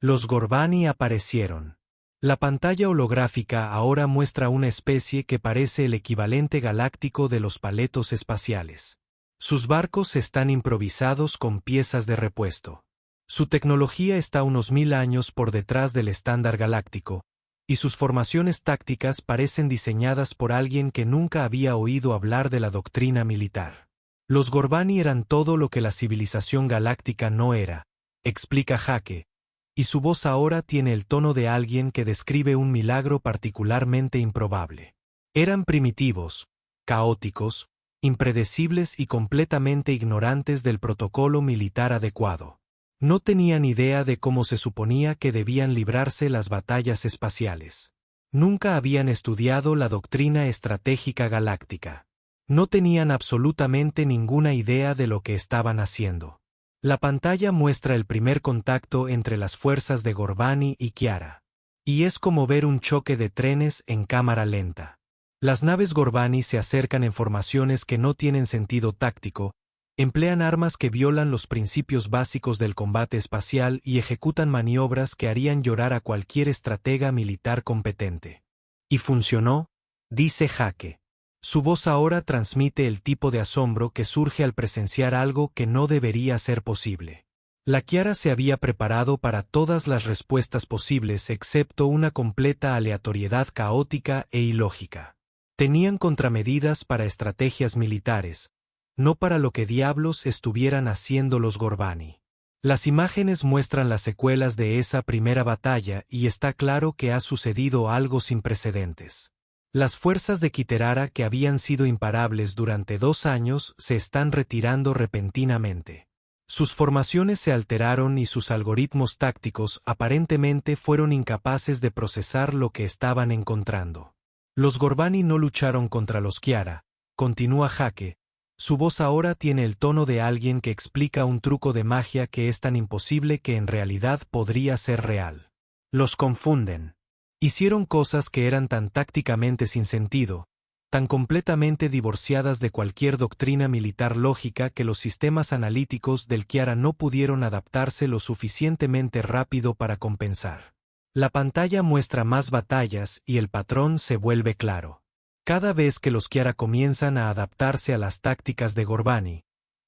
Los Gorbani aparecieron. La pantalla holográfica ahora muestra una especie que parece el equivalente galáctico de los paletos espaciales. Sus barcos están improvisados con piezas de repuesto. Su tecnología está unos 1000 años por detrás del estándar galáctico, y sus formaciones tácticas parecen diseñadas por alguien que nunca había oído hablar de la doctrina militar. Los Gorbani eran todo lo que la civilización galáctica no era, explica Jake, y su voz ahora tiene el tono de alguien que describe un milagro particularmente improbable. Eran primitivos, caóticos, impredecibles y completamente ignorantes del protocolo militar adecuado. No tenían idea de cómo se suponía que debían librarse las batallas espaciales. Nunca habían estudiado la doctrina estratégica galáctica. No tenían absolutamente ninguna idea de lo que estaban haciendo. La pantalla muestra el primer contacto entre las fuerzas de Gorbani y Kiara. Y es como ver un choque de trenes en cámara lenta. Las naves Gorbani se acercan en formaciones que no tienen sentido táctico, emplean armas que violan los principios básicos del combate espacial y ejecutan maniobras que harían llorar a cualquier estratega militar competente. Y funcionó, dice Jake. Su voz ahora transmite el tipo de asombro que surge al presenciar algo que no debería ser posible. La Kiara se había preparado para todas las respuestas posibles excepto una completa aleatoriedad caótica e ilógica. Tenían contramedidas para estrategias militares, no para lo que diablos estuvieran haciendo los Gorbani. Las imágenes muestran las secuelas de esa primera batalla y está claro que ha sucedido algo sin precedentes. Las fuerzas de Kiterara que habían sido imparables durante 2 años se están retirando repentinamente. Sus formaciones se alteraron y sus algoritmos tácticos aparentemente fueron incapaces de procesar lo que estaban encontrando. Los Gorbani no lucharon contra los Kiara, continúa Jake. Su voz ahora tiene el tono de alguien que explica un truco de magia que es tan imposible que en realidad podría ser real. Los confunden. Hicieron cosas que eran tan tácticamente sin sentido, tan completamente divorciadas de cualquier doctrina militar lógica que los sistemas analíticos del Kiara no pudieron adaptarse lo suficientemente rápido para compensar. La pantalla muestra más batallas y el patrón se vuelve claro. Cada vez que los Kiara comienzan a adaptarse a las tácticas de Gorbani,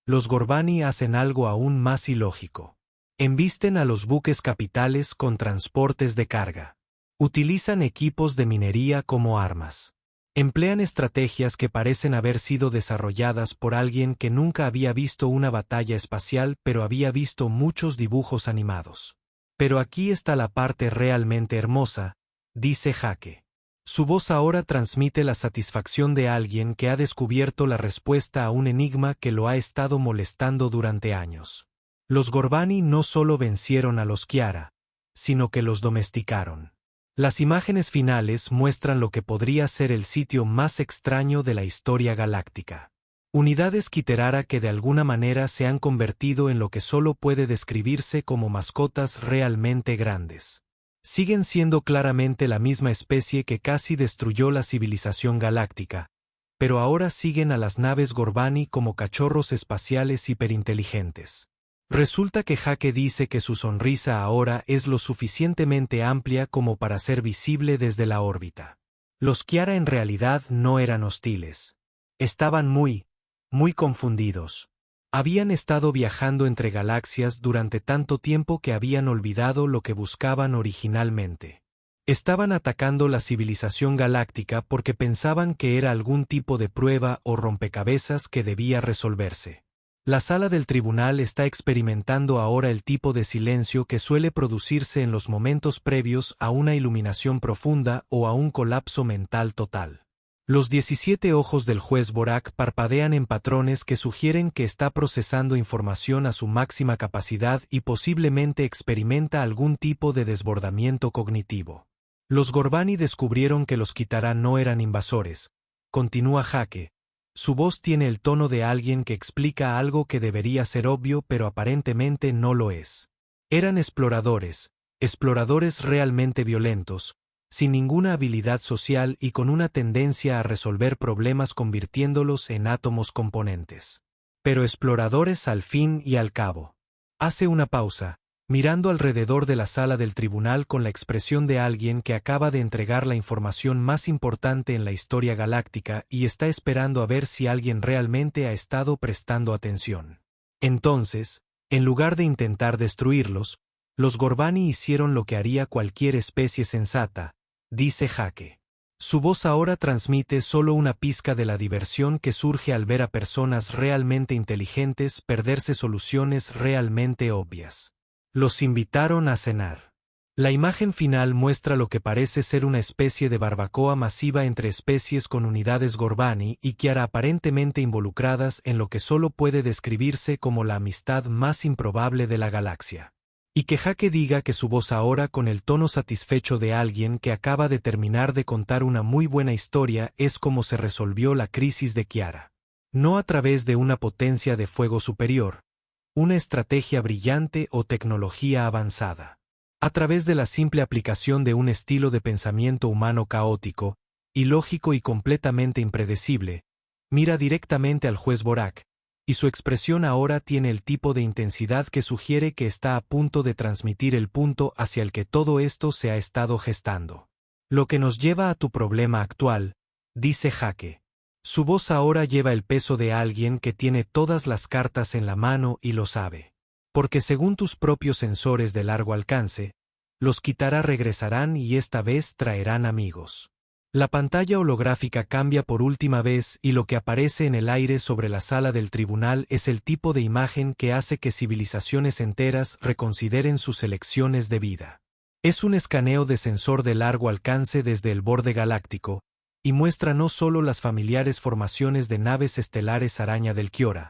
los Gorbani hacen algo aún más ilógico. Embisten a los buques capitales con transportes de carga. Utilizan equipos de minería como armas. Emplean estrategias que parecen haber sido desarrolladas por alguien que nunca había visto una batalla espacial pero había visto muchos dibujos animados. Pero aquí está la parte realmente hermosa, dice Jake. Su voz ahora transmite la satisfacción de alguien que ha descubierto la respuesta a un enigma que lo ha estado molestando durante años. Los Gorbani no solo vencieron a los Kiara, sino que los domesticaron. Las imágenes finales muestran lo que podría ser el sitio más extraño de la historia galáctica. Unidades Kiterara que de alguna manera se han convertido en lo que solo puede describirse como mascotas realmente grandes. Siguen siendo claramente la misma especie que casi destruyó la civilización galáctica, pero ahora siguen a las naves Gorbani como cachorros espaciales hiperinteligentes. Resulta que Jake dice que su sonrisa ahora es lo suficientemente amplia como para ser visible desde la órbita. Los Kiara en realidad no eran hostiles. Estaban muy confundidos. Habían estado viajando entre galaxias durante tanto tiempo que habían olvidado lo que buscaban originalmente. Estaban atacando la civilización galáctica porque pensaban que era algún tipo de prueba o rompecabezas que debía resolverse. La sala del tribunal está experimentando ahora el tipo de silencio que suele producirse en los momentos previos a una iluminación profunda o a un colapso mental total. Los 17 ojos del juez Borak parpadean en patrones que sugieren que está procesando información a su máxima capacidad y posiblemente experimenta algún tipo de desbordamiento cognitivo. Los Gorbani descubrieron que los Kitara no eran invasores, continúa Jake. Su voz tiene el tono de alguien que explica algo que debería ser obvio pero aparentemente no lo es. Eran exploradores realmente violentos, sin ninguna habilidad social y con una tendencia a resolver problemas convirtiéndolos en átomos componentes. Pero exploradores al fin y al cabo. Hace una pausa, mirando alrededor de la sala del tribunal con la expresión de alguien que acaba de entregar la información más importante en la historia galáctica y está esperando a ver si alguien realmente ha estado prestando atención. Entonces, en lugar de intentar destruirlos, los Gorbani hicieron lo que haría cualquier especie sensata, dice Jake. Su voz ahora transmite solo una pizca de la diversión que surge al ver a personas realmente inteligentes perderse soluciones realmente obvias. Los invitaron a cenar. La imagen final muestra lo que parece ser una especie de barbacoa masiva entre especies con unidades Gorbani y Kiara aparentemente involucradas en lo que solo puede describirse como la amistad más improbable de la galaxia. Y que Jake diga que su voz ahora con el tono satisfecho de alguien que acaba de terminar de contar una muy buena historia es como se resolvió la crisis de Kiara. No a través de una potencia de fuego superior, una estrategia brillante o tecnología avanzada. A través de la simple aplicación de un estilo de pensamiento humano caótico, ilógico y completamente impredecible, mira directamente al juez Borak, y su expresión ahora tiene el tipo de intensidad que sugiere que está a punto de transmitir el punto hacia el que todo esto se ha estado gestando. Lo que nos lleva a tu problema actual, dice Jake. Su voz ahora lleva el peso de alguien que tiene todas las cartas en la mano y lo sabe. Porque según tus propios sensores de largo alcance, los Kitara regresarán y esta vez traerán amigos. La pantalla holográfica cambia por última vez y lo que aparece en el aire sobre la sala del tribunal es el tipo de imagen que hace que civilizaciones enteras reconsideren sus elecciones de vida. Es un escaneo de sensor de largo alcance desde el borde galáctico, y muestra no solo las familiares formaciones de naves estelares araña del Kiora,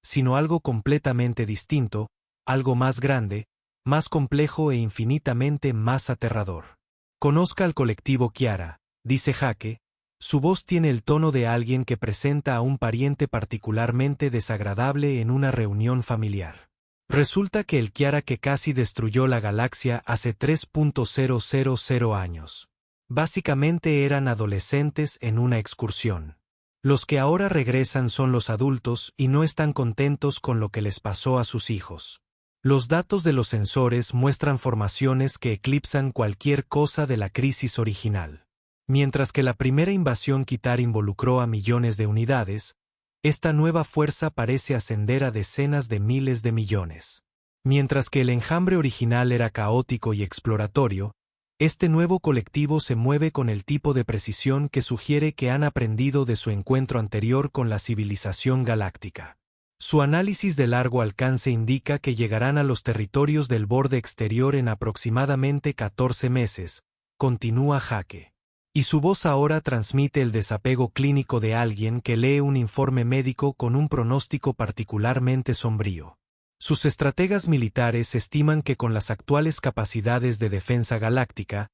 sino algo completamente distinto, algo más grande, más complejo e infinitamente más aterrador. Conozca al colectivo Kiara, dice Jake, su voz tiene el tono de alguien que presenta a un pariente particularmente desagradable en una reunión familiar. Resulta que el Kiara que casi destruyó la galaxia hace 3.000 años. Básicamente eran adolescentes en una excursión. Los que ahora regresan son los adultos y no están contentos con lo que les pasó a sus hijos. Los datos de los sensores muestran formaciones que eclipsan cualquier cosa de la crisis original. Mientras que la primera invasión Kitar involucró a millones de unidades, esta nueva fuerza parece ascender a decenas de miles de millones. Mientras que el enjambre original era caótico y exploratorio, este nuevo colectivo se mueve con el tipo de precisión que sugiere que han aprendido de su encuentro anterior con la civilización galáctica. Su análisis de largo alcance indica que llegarán a los territorios del borde exterior en aproximadamente 14 meses, continúa Jake. Y su voz ahora transmite el desapego clínico de alguien que lee un informe médico con un pronóstico particularmente sombrío. Sus estrategas militares estiman que con las actuales capacidades de defensa galáctica,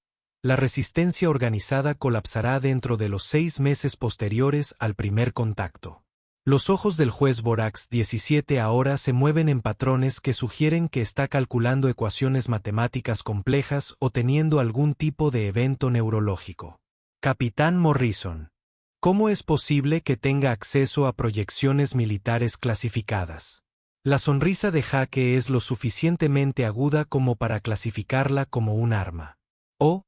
la resistencia organizada colapsará dentro de los 6 meses posteriores al primer contacto. Los ojos del juez Borax 17 ahora se mueven en patrones que sugieren que está calculando ecuaciones matemáticas complejas o teniendo algún tipo de evento neurológico. Capitán Morrison. ¿Cómo es posible que tenga acceso a proyecciones militares clasificadas? La sonrisa de Jake es lo suficientemente aguda como para clasificarla como un arma. Oh,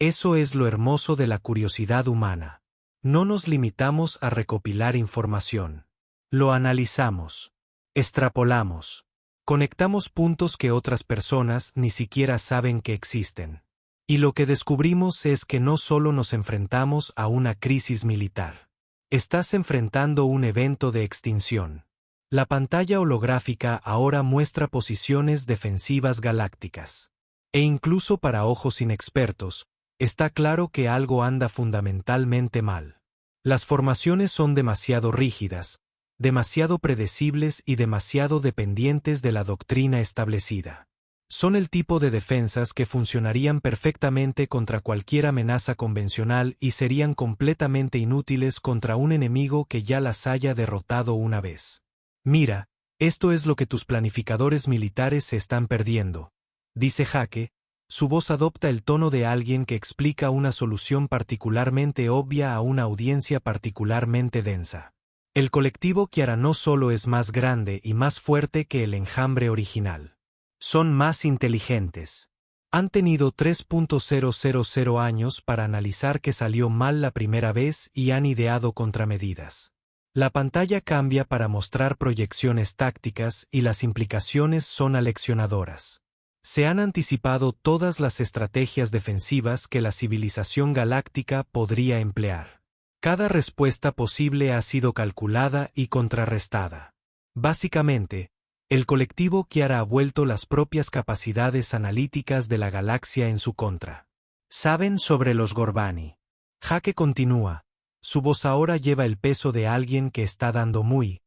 eso es lo hermoso de la curiosidad humana. No nos limitamos a recopilar información. Lo analizamos. Extrapolamos. Conectamos puntos que otras personas ni siquiera saben que existen. Y lo que descubrimos es que no solo nos enfrentamos a una crisis militar. Estás enfrentando un evento de extinción. La pantalla holográfica ahora muestra posiciones defensivas galácticas. E incluso para ojos inexpertos, está claro que algo anda fundamentalmente mal. Las formaciones son demasiado rígidas, demasiado predecibles y demasiado dependientes de la doctrina establecida. Son el tipo de defensas que funcionarían perfectamente contra cualquier amenaza convencional y serían completamente inútiles contra un enemigo que ya las haya derrotado una vez. Mira, esto es lo que tus planificadores militares se están perdiendo, dice Jake. Su voz adopta el tono de alguien que explica una solución particularmente obvia a una audiencia particularmente densa. El colectivo Kiara no solo es más grande y más fuerte que el enjambre original. Son más inteligentes. Han tenido 3.000 años para analizar que salió mal la primera vez y han ideado contramedidas. La pantalla cambia para mostrar proyecciones tácticas y las implicaciones son aleccionadoras. Se han anticipado todas las estrategias defensivas que la civilización galáctica podría emplear. Cada respuesta posible ha sido calculada y contrarrestada. Básicamente, el colectivo Kiara ha vuelto las propias capacidades analíticas de la galaxia en su contra. Saben sobre los Gorbani. Jake continúa. Su voz ahora lleva el peso de alguien que está dando muy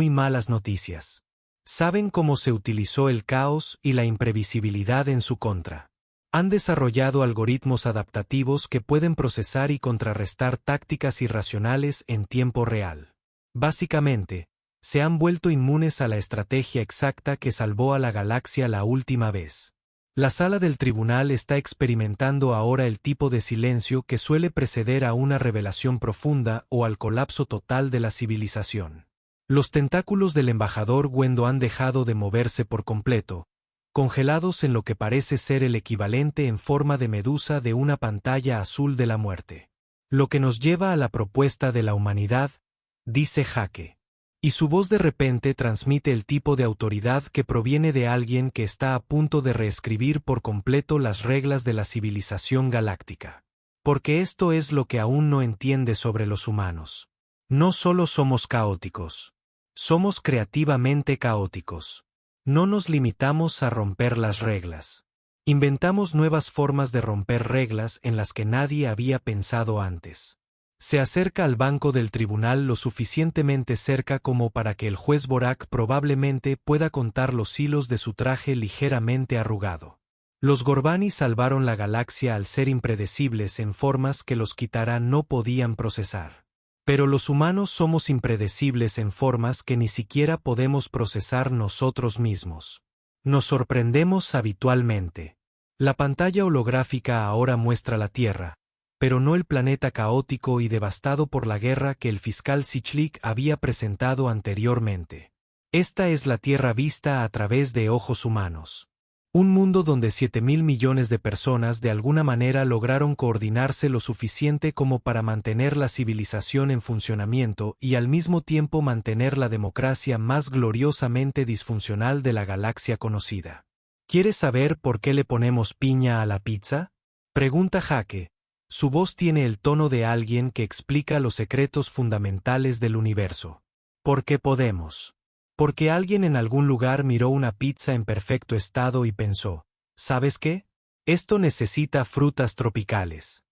malas noticias. Saben cómo se utilizó el caos y la imprevisibilidad en su contra. Han desarrollado algoritmos adaptativos que pueden procesar y contrarrestar tácticas irracionales en tiempo real. Básicamente, se han vuelto inmunes a la estrategia exacta que salvó a la galaxia la última vez. La sala del tribunal está experimentando ahora el tipo de silencio que suele preceder a una revelación profunda o al colapso total de la civilización. Los tentáculos del embajador Gwendo han dejado de moverse por completo, congelados en lo que parece ser el equivalente en forma de medusa de una pantalla azul de la muerte. Lo que nos lleva a la propuesta de la humanidad, dice Jake. Y su voz de repente transmite el tipo de autoridad que proviene de alguien que está a punto de reescribir por completo las reglas de la civilización galáctica. Porque esto es lo que aún no entiende sobre los humanos. No solo somos caóticos. Somos creativamente caóticos. No nos limitamos a romper las reglas. Inventamos nuevas formas de romper reglas en las que nadie había pensado antes. Se acerca al banco del tribunal lo suficientemente cerca como para que el juez Borak probablemente pueda contar los hilos de su traje ligeramente arrugado. Los Gorbani salvaron la galaxia al ser impredecibles en formas que los Kitara no podían procesar. Pero los humanos somos impredecibles en formas que ni siquiera podemos procesar nosotros mismos. Nos sorprendemos habitualmente. La pantalla holográfica ahora muestra la Tierra, pero no el planeta caótico y devastado por la guerra que el fiscal Sichlik había presentado anteriormente. Esta es la Tierra vista a través de ojos humanos. Un mundo donde 7.000 millones de personas de alguna manera lograron coordinarse lo suficiente como para mantener la civilización en funcionamiento y al mismo tiempo mantener la democracia más gloriosamente disfuncional de la galaxia conocida. ¿Quieres saber por qué le ponemos piña a la pizza? Pregunta Jake. Su voz tiene el tono de alguien que explica los secretos fundamentales del universo. ¿Por qué podemos? Porque alguien en algún lugar miró una pizza en perfecto estado y pensó, ¿sabes qué? Esto necesita frutas tropicales.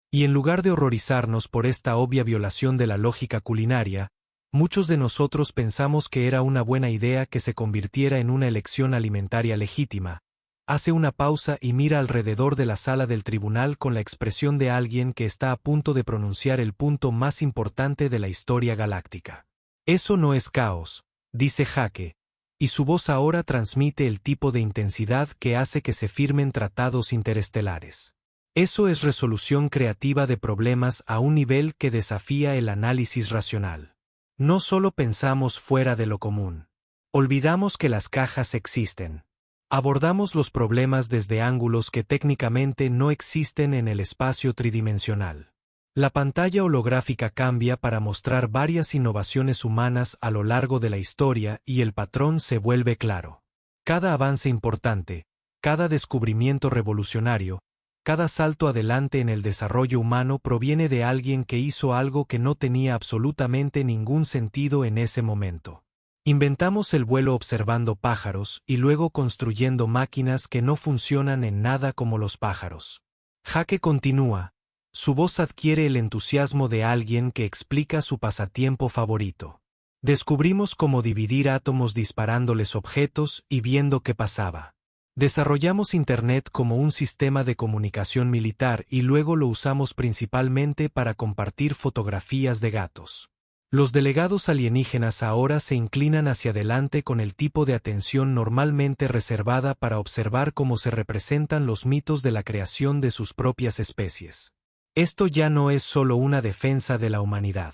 Y en lugar de horrorizarnos por esta obvia violación de la lógica culinaria, muchos de nosotros pensamos que era una buena idea que se convirtiera en una elección alimentaria legítima. Hace una pausa y mira alrededor de la sala del tribunal con la expresión de alguien que está a punto de pronunciar el punto más importante de la historia galáctica. Eso no es caos, dice Jake, y su voz ahora transmite el tipo de intensidad que hace que se firmen tratados interestelares. Eso es resolución creativa de problemas a un nivel que desafía el análisis racional. No solo pensamos fuera de lo común. Olvidamos que las cajas existen. Abordamos los problemas desde ángulos que técnicamente no existen en el espacio tridimensional. La pantalla holográfica cambia para mostrar varias innovaciones humanas a lo largo de la historia y el patrón se vuelve claro. Cada avance importante, cada descubrimiento revolucionario, cada salto adelante en el desarrollo humano proviene de alguien que hizo algo que no tenía absolutamente ningún sentido en ese momento. Inventamos el vuelo observando pájaros y luego construyendo máquinas que no funcionan en nada como los pájaros. Jake continúa. Su voz adquiere el entusiasmo de alguien que explica su pasatiempo favorito. Descubrimos cómo dividir átomos disparándoles objetos y viendo qué pasaba. Desarrollamos Internet como un sistema de comunicación militar y luego lo usamos principalmente para compartir fotografías de gatos. Los delegados alienígenas ahora se inclinan hacia adelante con el tipo de atención normalmente reservada para observar cómo se representan los mitos de la creación de sus propias especies. Esto ya no es solo una defensa de la humanidad.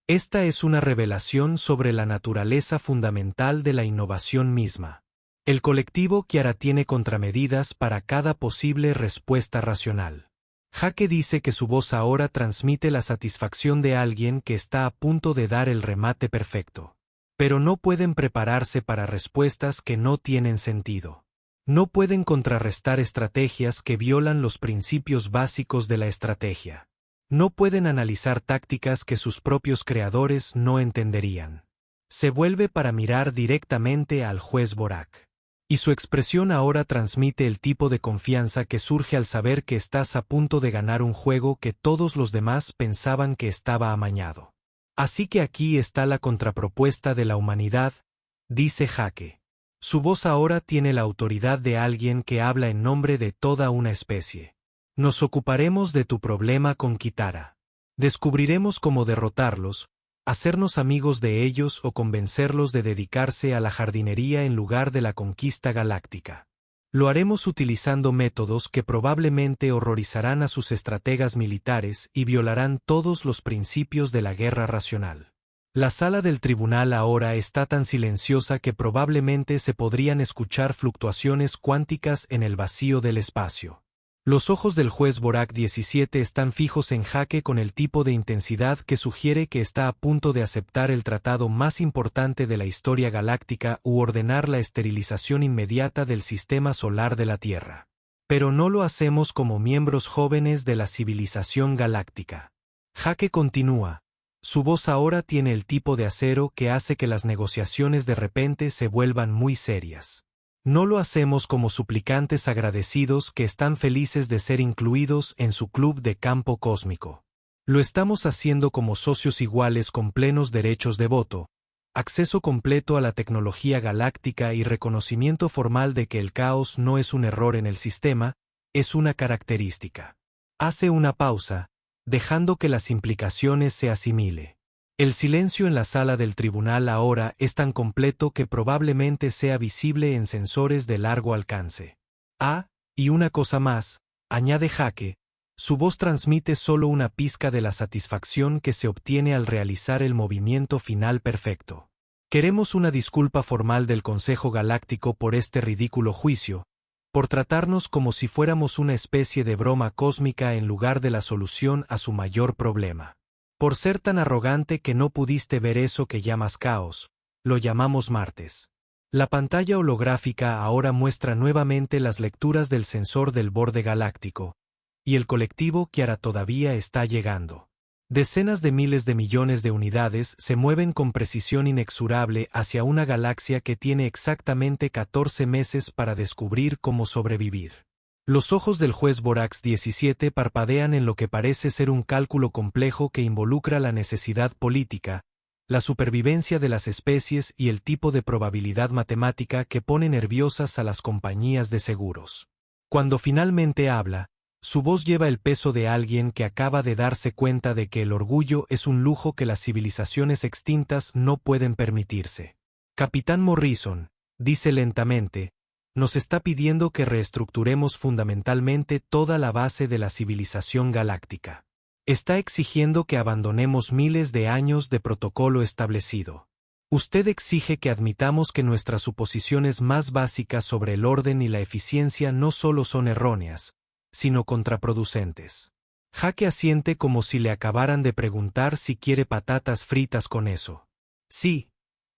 Esta es una revelación sobre la naturaleza fundamental de la innovación misma. El colectivo Kiara tiene contramedidas para cada posible respuesta racional. Jake dice que su voz ahora transmite la satisfacción de alguien que está a punto de dar el remate perfecto. Pero no pueden prepararse para respuestas que no tienen sentido. No pueden contrarrestar estrategias que violan los principios básicos de la estrategia. No pueden analizar tácticas que sus propios creadores no entenderían. Se vuelve para mirar directamente al juez Borak. Y su expresión ahora transmite el tipo de confianza que surge al saber que estás a punto de ganar un juego que todos los demás pensaban que estaba amañado. Así que aquí está la contrapropuesta de la humanidad, dice Jake. Su voz ahora tiene la autoridad de alguien que habla en nombre de toda una especie. Nos ocuparemos de tu problema con Kitara. Descubriremos cómo derrotarlos, hacernos amigos de ellos o convencerlos de dedicarse a la jardinería en lugar de la conquista galáctica. Lo haremos utilizando métodos que probablemente horrorizarán a sus estrategas militares y violarán todos los principios de la guerra racional. La sala del tribunal ahora está tan silenciosa que probablemente se podrían escuchar fluctuaciones cuánticas en el vacío del espacio. Los ojos del juez Borak 17 están fijos en Jake con el tipo de intensidad que sugiere que está a punto de aceptar el tratado más importante de la historia galáctica u ordenar la esterilización inmediata del sistema solar de la Tierra. Pero no lo hacemos como miembros jóvenes de la civilización galáctica. Jake continúa. Su voz ahora tiene el tipo de acero que hace que las negociaciones de repente se vuelvan muy serias. No lo hacemos como suplicantes agradecidos que están felices de ser incluidos en su club de campo cósmico. Lo estamos haciendo como socios iguales con plenos derechos de voto, acceso completo a la tecnología galáctica y reconocimiento formal de que el caos no es un error en el sistema, es una característica. Hace una pausa, dejando que las implicaciones se asimile. El silencio en la sala del tribunal ahora es tan completo que probablemente sea visible en sensores de largo alcance. Y una cosa más, añade Jake, su voz transmite solo una pizca de la satisfacción que se obtiene al realizar el movimiento final perfecto. Queremos una disculpa formal del Consejo Galáctico por este ridículo juicio, por tratarnos como si fuéramos una especie de broma cósmica en lugar de la solución a su mayor problema. Por ser tan arrogante que no pudiste ver eso que llamas caos, lo llamamos martes. La pantalla holográfica ahora muestra nuevamente las lecturas del sensor del borde galáctico, y el colectivo Kiara todavía está llegando. Decenas de miles de millones de unidades se mueven con precisión inexorable hacia una galaxia que tiene exactamente 14 meses para descubrir cómo sobrevivir. Los ojos del juez Borax 17 parpadean en lo que parece ser un cálculo complejo que involucra la necesidad política, la supervivencia de las especies y el tipo de probabilidad matemática que pone nerviosas a las compañías de seguros. Cuando finalmente habla, su voz lleva el peso de alguien que acaba de darse cuenta de que el orgullo es un lujo que las civilizaciones extintas no pueden permitirse. Capitán Morrison, dice lentamente, nos está pidiendo que reestructuremos fundamentalmente toda la base de la civilización galáctica. Está exigiendo que abandonemos miles de años de protocolo establecido. Usted exige que admitamos que nuestras suposiciones más básicas sobre el orden y la eficiencia no solo son erróneas, sino contraproducentes. Jake asiente como si le acabaran de preguntar si quiere patatas fritas con eso. Sí,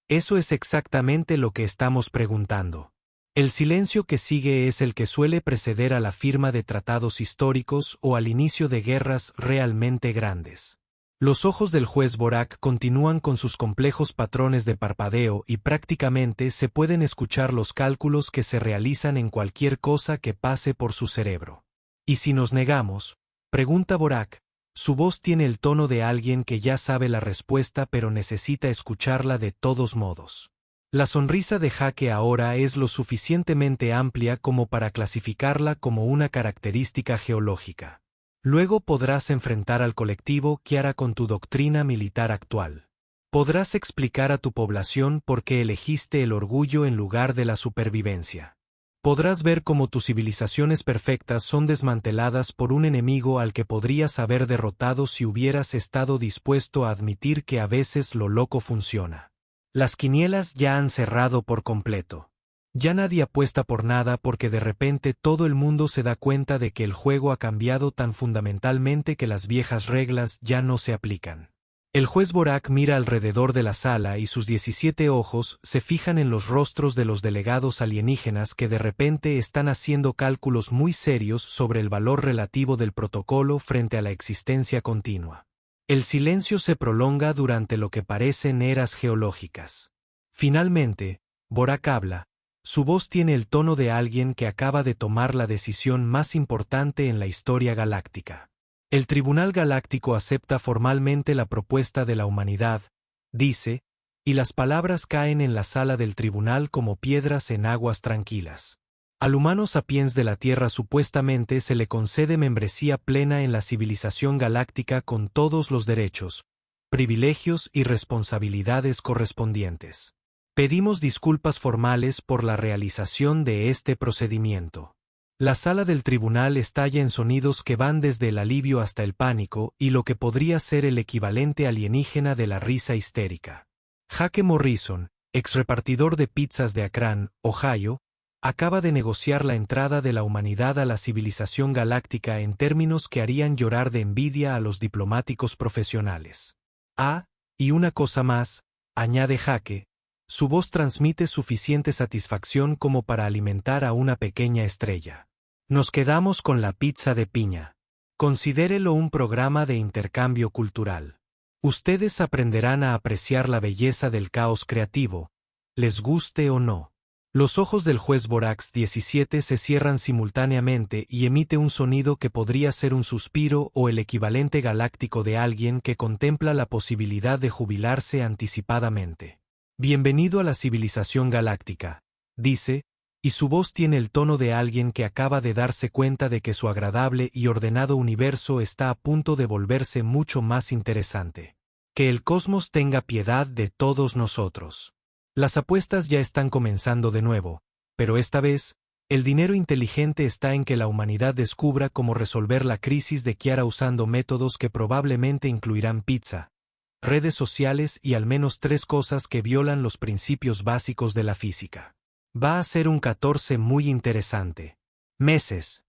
eso es exactamente lo que estamos preguntando. El silencio que sigue es el que suele preceder a la firma de tratados históricos o al inicio de guerras realmente grandes. Los ojos del juez Borak continúan con sus complejos patrones de parpadeo y prácticamente se pueden escuchar los cálculos que se realizan en cualquier cosa que pase por su cerebro. ¿Y si nos negamos? Pregunta Borak. Su voz tiene el tono de alguien que ya sabe la respuesta pero necesita escucharla de todos modos. La sonrisa de Jake ahora es lo suficientemente amplia como para clasificarla como una característica geológica. Luego podrás enfrentar al colectivo Kiara con tu doctrina militar actual. Podrás explicar a tu población por qué elegiste el orgullo en lugar de la supervivencia. Podrás ver cómo tus civilizaciones perfectas son desmanteladas por un enemigo al que podrías haber derrotado si hubieras estado dispuesto a admitir que a veces lo loco funciona. Las quinielas ya han cerrado por completo. Ya nadie apuesta por nada porque de repente todo el mundo se da cuenta de que el juego ha cambiado tan fundamentalmente que las viejas reglas ya no se aplican. El juez Borak mira alrededor de la sala y sus 17 ojos se fijan en los rostros de los delegados alienígenas que de repente están haciendo cálculos muy serios sobre el valor relativo del protocolo frente a la existencia continua. El silencio se prolonga durante lo que parecen eras geológicas. Finalmente, Borak habla. Su voz tiene el tono de alguien que acaba de tomar la decisión más importante en la historia galáctica. El Tribunal Galáctico acepta formalmente la propuesta de la humanidad, dice, y las palabras caen en la sala del tribunal como piedras en aguas tranquilas. Al humano sapiens de la Tierra supuestamente se le concede membresía plena en la civilización galáctica con todos los derechos, privilegios y responsabilidades correspondientes. Pedimos disculpas formales por la realización de este procedimiento. La sala del tribunal estalla en sonidos que van desde el alivio hasta el pánico y lo que podría ser el equivalente alienígena de la risa histérica. Jake Morrison, ex repartidor de pizzas de Akron, Ohio, acaba de negociar la entrada de la humanidad a la civilización galáctica en términos que harían llorar de envidia a los diplomáticos profesionales. Y una cosa más, añade Jake, su voz transmite suficiente satisfacción como para alimentar a una pequeña estrella. Nos quedamos con la pizza de piña. Considérelo un programa de intercambio cultural. Ustedes aprenderán a apreciar la belleza del caos creativo, les guste o no. Los ojos del juez Borak 17 se cierran simultáneamente y emite un sonido que podría ser un suspiro o el equivalente galáctico de alguien que contempla la posibilidad de jubilarse anticipadamente. Bienvenido a la civilización galáctica, dice, y su voz tiene el tono de alguien que acaba de darse cuenta de que su agradable y ordenado universo está a punto de volverse mucho más interesante. Que el cosmos tenga piedad de todos nosotros. Las apuestas ya están comenzando de nuevo, pero esta vez, el dinero inteligente está en que la humanidad descubra cómo resolver la crisis de Kiara usando métodos que probablemente incluirán pizza, redes sociales y al menos 3 cosas que violan los principios básicos de la física. Va a ser un 14 muy interesante. Meses.